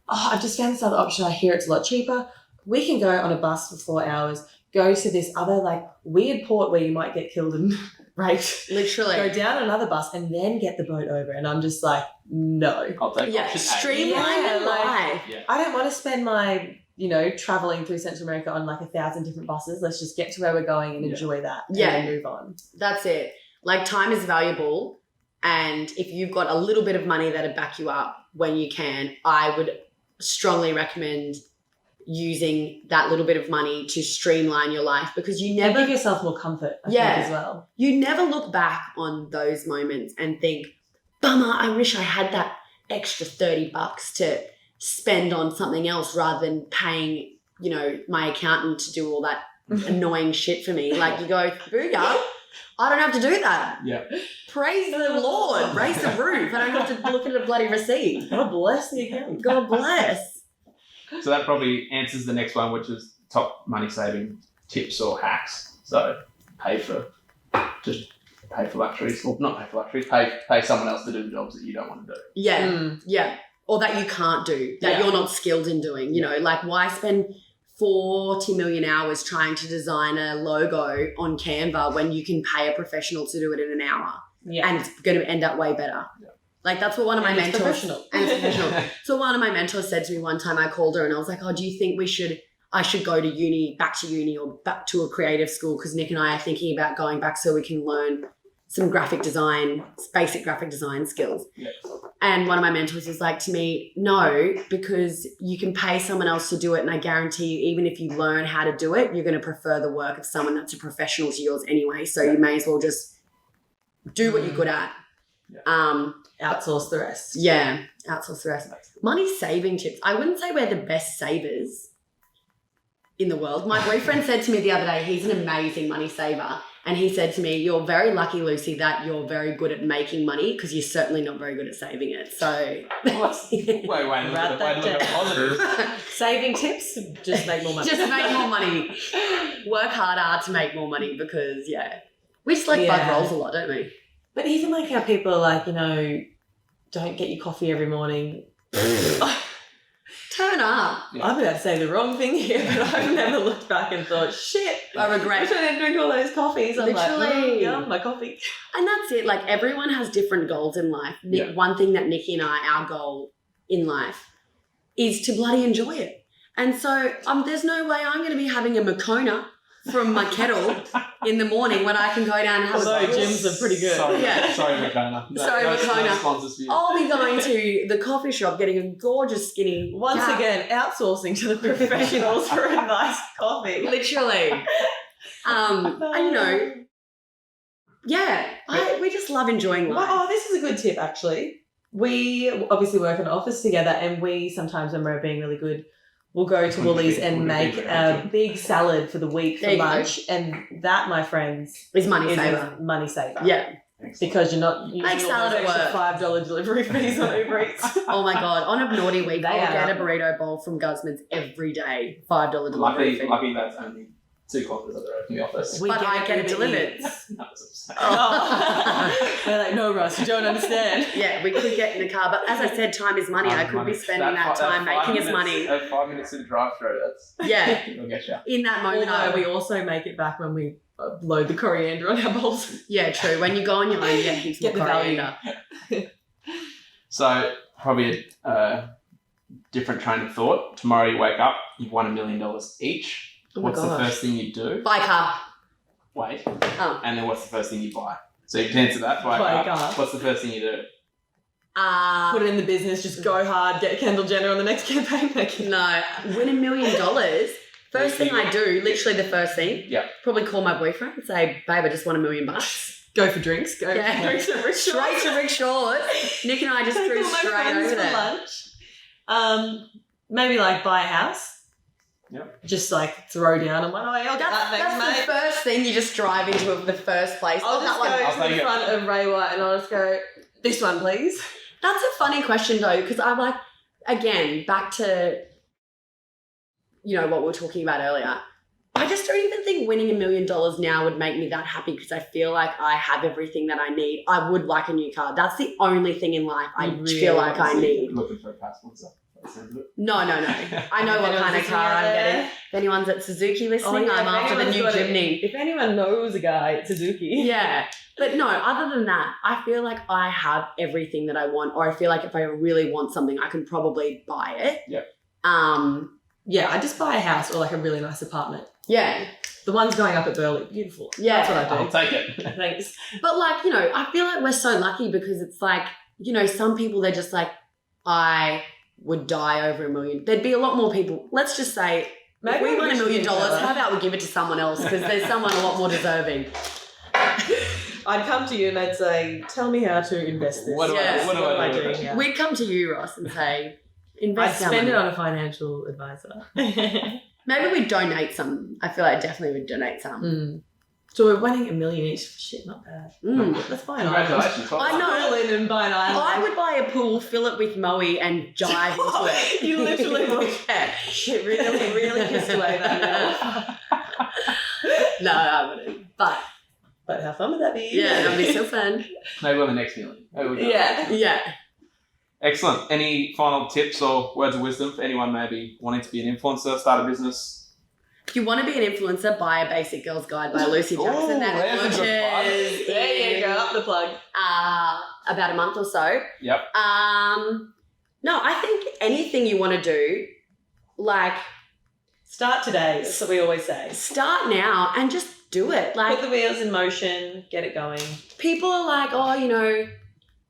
Oh, I've just found this other option. I hear it's a lot cheaper. We can go on a bus for 4 hours, go to this other like weird port where you might get killed and raped. Literally. Go down another bus and then get the boat over. And I'm just like, no. I'll take option A. Streamline your life. Yeah. I don't want to spend my, you know, traveling through Central America on like 1,000 different buses. Let's just get to where we're going and enjoy that and then move on. That's it. Like, time is valuable, and if you've got a little bit of money that'll back you up when you can, I would strongly recommend using that little bit of money to streamline your life, because you Never never give yourself more comfort, I think, as well. You never look back on those moments and think, bummer, I wish I had that extra $30 to spend on something else rather than paying, you know, my accountant to do all that annoying shit for me. Like, you go, booyah, I don't have to do that. Yeah. Praise the Lord. Raise the roof. I don't have to look at a bloody receipt. God bless the accountant. God bless. So that probably answers the next one, which is top money saving tips or hacks. So pay for luxuries, or not pay for luxuries, pay someone else to do the jobs that you don't want to do. Yeah. Yeah. Or that you can't do, that you're not skilled in doing. You know, like, why spend 40 million hours trying to design a logo on Canva when you can pay a professional to do it in an hour? Yeah. And it's going to end up way better. Yeah. Like, that's what one of my mentors... professional. And it's professional. So one of my mentors said to me one time, I called her and I was like, oh, do you think I should go to back to uni or back to a creative school? Because Nick and I are thinking about going back so we can learn some basic graphic design skills. Yeah. And one of my mentors was like to me, no, because you can pay someone else to do it, and I guarantee you, even if you learn how to do it, you're going to prefer the work of someone that's a professional to yours anyway. So you may as well just do what you're good at. Yeah. Outsource the rest. Yeah, outsource the rest. Money saving tips. I wouldn't say we're the best savers in the world. My boyfriend said to me the other day, he's an amazing money saver. And he said to me, you're very lucky, Lucy, that you're very good at making money, because you're certainly not very good at saving it. So... wait, look at positive. Saving tips, just make more money. Just make more money. Work harder to make more money, because, we just like bug rolls a lot, don't we? But even like how people are like, you know, don't get your coffee every morning. Turn up. Yeah. I'm about to say the wrong thing here, but I've never looked back and thought, shit, I regret. I didn't drink all those coffees. I'm Literally. like, my coffee. And that's it. Like, everyone has different goals in life. One thing that Nikki and our goal in life is to bloody enjoy it. And so there's no way I'm going to be having a Moccona from my kettle in the morning when I can go down and have Although a gyms are pretty good. Sorry, Moccona. Moccona. Sponsors for you. I'll be going to the coffee shop, getting a gorgeous skinny... Once again, outsourcing to the professionals for a nice coffee. Literally. And, you know, we just love enjoying life. Oh, this is a good tip, actually. We obviously work in an office together, and we sometimes, when we're being really good, we'll go to Woolies and make a big salad for the week for lunch. And that, my friends, is money is saver. a money saver. Yeah. Because you're not using Make all salad those at extra $5 delivery fees on Uber Eats. Oh my God. On a naughty week, They I'll are. get a burrito bowl from Guzman's every day. $5 delivery fee. Lucky that's only 2 kilometres up the road from the office. But I get it Uber delivered. Eats. No, that's what I'm saying. Oh. They're like, no, Russ, you don't understand. Yeah, we could get in the car. But as I said, time is money. I could be spending that time making us money. 5 minutes in the drive-through, that's... Yeah. It'll get you. In that moment, Although we also make it back when we load the coriander on our bowls. yeah, true. When you go on your own, you get heaps Get more the value. coriander. So, probably a different train of thought. Tomorrow you wake up, you've won $1 million each. Oh my What's the gosh. first thing you do? Buy a car. Wait. Oh. And then what's the first thing you buy? So you can answer that. Buy Buy a a car. car. What's the first thing you do? Put it in the business, just go hard, get Kendall Jenner on the next campaign. No, win $1 million. First thing I do, literally the first thing, Yeah. probably call my boyfriend and say, babe, I just won $1 million. Go for drinks. Go Yeah. for drinks at Rick Straight to Rick Shores. Nick and I just Take threw all my straight friends over for there. lunch. Maybe like buy a house. Yep. Just like throw down and went, oh, yeah, I'll get that, thanks, That's mate. the first thing. You just drive into it for the first place. I'll just go I'll to take the it. front of Ray White and I'll just go, this one, please. That's a funny question though, because I'm like, again, back to, what we were talking about earlier. I just don't even think winning $1 million now would make me that happy because I feel like I have everything that I need. I would like a new car. That's the only thing in life I You feel like I Obviously, need. Looking for a car sponsor. That sounds good. No. I know what If kind of anyone's car I'm listening out getting. there. If anyone's at Suzuki listening, Oh, yeah, I'm if after the anyone's new got Jimny. If anyone knows a guy at Suzuki. Yeah. But no, other than that, I feel like I have everything that I want, or I feel like if I really want something, I can probably buy it. Yep. Yeah, I just buy a house or like a really nice apartment. Yeah. The ones going up at Burley, beautiful. Yeah. That's what I do. I'll take it. Thanks. But like, I feel like we're so lucky because it's like, some people, they're just like, I would die over $1 million. There'd be a lot more people. Let's just say, if we won $1 million, how about we give it to someone else? Because there's someone a lot more deserving. I'd come to you and I'd say, tell me how to invest this. What do I- what do I do with doing it? here? We'd come to you, Ross, and say, I'd invest our spend it money. on a financial advisor. Maybe we'd donate some. I feel like definitely would donate some. So we're winning $1 million each. Shit, not bad. Let's buy an island. Congratulations. I know. Pull in and buy an island. I would buy a pool, fill it with moe, and dive into it. You literally would. Yeah. Shit, really pissed away that No, I wouldn't. But But how fun would that be? yeah, that'd be so fun. Maybe on the next million. Maybe we'll do it. Yeah. Yeah. Excellent. Any final tips or words of wisdom for anyone maybe wanting to be an influencer, start a business? If you want to be an influencer, buy A Basic Girl's Guide by Lucy Jackson. Ooh, That there's a launches good plug. There you go, up the plug. about a month or so. Yep. No, I think anything you want to do, like, Start today, that's what we always say. start now and just do it. Like, Put the wheels in motion, get it going. people are like, oh,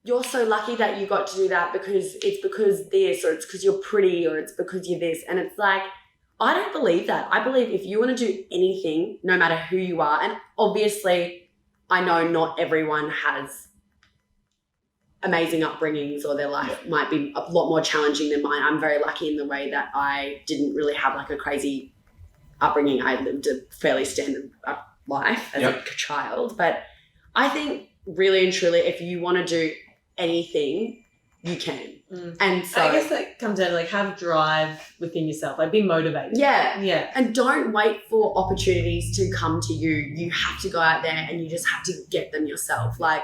you're so lucky that you got to do that because it's because this, or it's because you're pretty, or it's because you're this. And it's like, I don't believe that. I believe if you want to do anything, no matter who you are, and obviously I know not everyone has amazing upbringings or their life might be a lot more challenging than mine. I'm very lucky in the way that I didn't really have like a crazy upbringing. I lived a fairly standard life as a child. But I think really and truly, if you want to do anything, you can. And so I guess that comes down to like have drive within yourself, like be motivated. yeah. Yeah. And don't wait for opportunities to come to you. You have to go out there and you just have to get them yourself. Like,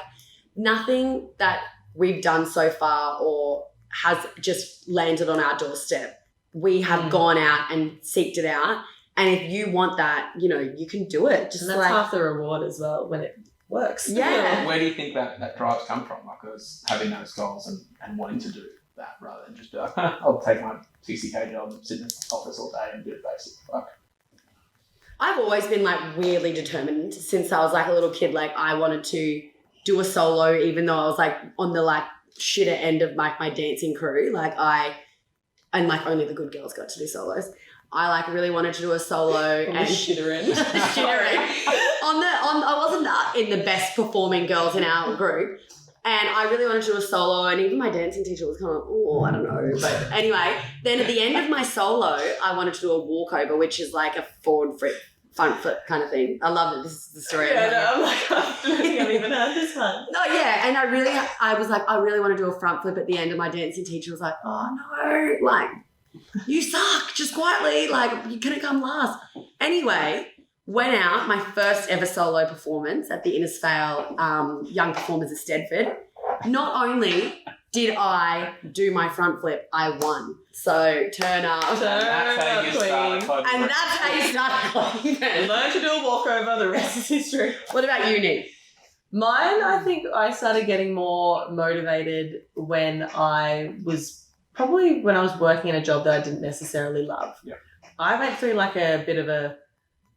nothing that we've done so far or has just landed on our doorstep. We have gone out and seeked it out. And if you want that, you can do it. Just And that's like, half the reward as well when it works. Yeah. Where do you think that drives come from? Like, us having those goals and wanting to do that rather than just be like, I'll take my 60k job and sit in the office all day and do basic work. I've always been like weirdly determined since I was like a little kid. Like, I wanted to do a solo, even though I was like on the like shitter end of like my dancing crew. Like, and like only the good girls got to do solos. I like really wanted to do a solo and shitter end. shitter end. I wasn't in the best performing girls in our group. And I really wanted to do a solo, and even my dancing teacher was kind of, I don't know. But anyway, then at the end of my solo, I wanted to do a walkover, which is like a forward flip, front flip kind of thing. I love it. This is the story. Yeah, no, I'm like, I don't think I've even this one. No, yeah, and I was like, I really want to do a front flip at the end, and my dancing teacher was like, oh no, like, you suck, just quietly, like, you're going to come last. Anyway, went out, my first ever solo performance at the Innisfail Young Performers of Stedford. Not only did I do my front flip, I won. So turn up. And that's how you start a club. And that's how you start a club. Learn to do a walkover, the rest is history. What about you, Nick? Mine, I think I started getting more motivated when I was working in a job that I didn't necessarily love. Yeah. I went through like a bit of a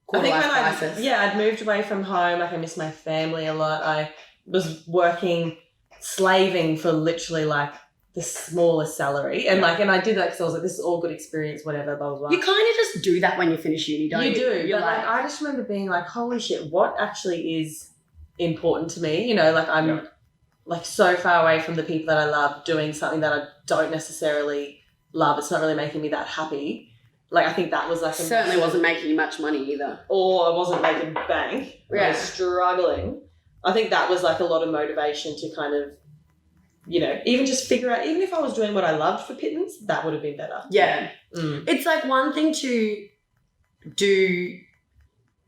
Quarter-life crisis. I'd moved away from home. Like I missed my family a lot. I was slaving for literally like the smallest salary. And and I did that because I was like, this is all good experience, whatever, blah, blah, blah. You kind of just do that when you finish uni, don't you? You do. You're But like, I just remember being like, holy shit, what actually is important to me? You know, like I'm like so far away from the people that I love, doing something that I don't necessarily love. It's not really making me that happy. Like I think that was like certainly wasn't making you much money either. Or I wasn't making bank. I was struggling. I think that was like a lot of motivation to kind of, you know, even just figure out, even if I was doing what I loved for pittance, that would have been better. Yeah. Mm. It's like one thing to do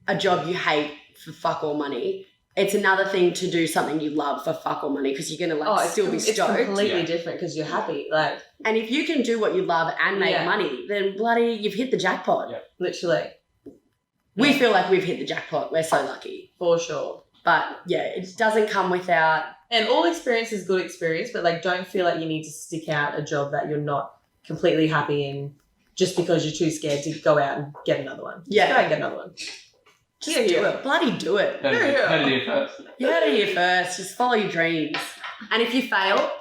a job you hate for fuck all money. It's another thing to do something you love for fuck all money because you're going to still be stoked. It's completely different because you're happy. Like, and if you can do what you love and make money, then bloody, you've hit the jackpot. Yeah. Literally. We feel like we've hit the jackpot. We're so lucky. For sure. But yeah, it doesn't come without. And all experience is good experience, but like don't feel like you need to stick out a job that you're not completely happy in just because you're too scared to go out and get another one. Yeah. Just go and get another one. Just do it. Bloody do it. Heard it here first. You heard it here first. Just follow your dreams. And if you fail,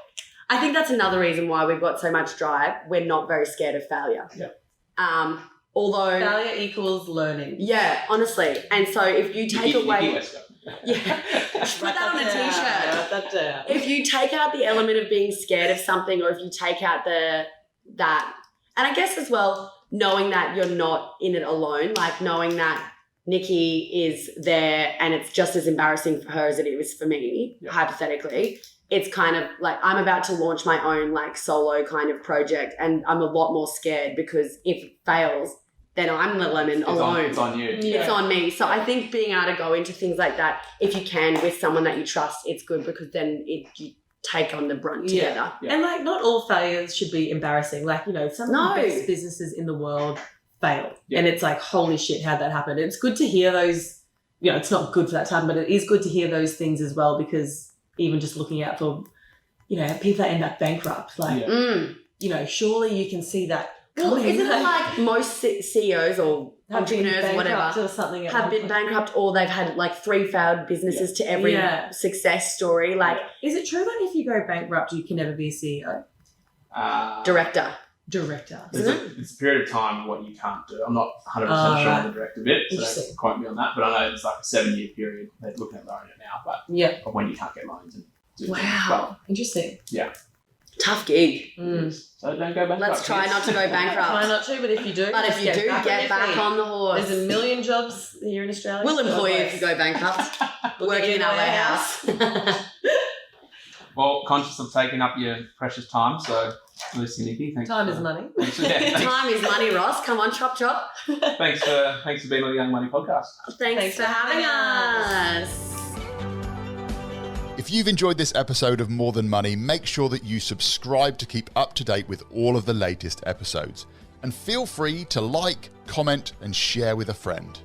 I think that's another reason why we've got so much drive. We're not very scared of failure. Yeah. Although failure equals learning. Yeah, honestly. And so if you take away Nikki Westcott. Yeah. Put that on a t-shirt. Write that down. If you take out the element of being scared of something, or if you take out that, and I guess as well, knowing that you're not in it alone, like knowing that Nikki is there and it's just as embarrassing for her as it is for me, hypothetically. It's kind of like I'm about to launch my own like solo kind of project and I'm a lot more scared because if it fails, then I'm the lemon alone. It's on you. Yeah. It's on me. So I think being able to go into things like that, if you can, with someone that you trust, it's good because then you take on the brunt together. Yeah. And like not all failures should be embarrassing. Like, you know, some of the best businesses in the world fail. Yeah. And it's like, holy shit, how'd that happen? It's good to hear those, you know, it's not good for that time, but it is good to hear those things as well because even just looking out for, you know, people that end up bankrupt, like, you know, surely you can see that. Well, isn't it like most CEOs or entrepreneurs or whatever or something have been bankrupt or they've had like 3 failed businesses to every success story? Like, is it true that if you go bankrupt, you can never be a CEO? Director. It's a period of time what you can't do. I'm not 100% sure on the director bit, so don't quote me on that. But I know there's like a 7-year period. They're looking at loaning it now, but of when you can't get loans and do things. Well, interesting. Yeah. Tough gig. So don't go bankrupt. Let's try not to go bankrupt. Try not to, but if you do, get back on the horse. There's a million jobs here in Australia. We'll employ you if you go bankrupt. Working in our warehouse. Well, conscious of taking up your precious time, so Lucy Nikki, thanks. Time is money. Time is money, Ross. Come on, chop chop. Thanks for being on the Young Money podcast. Thanks for having us. If you've enjoyed this episode of More Than Money, make sure that you subscribe to keep up to date with all of the latest episodes. And feel free to like, comment, and share with a friend.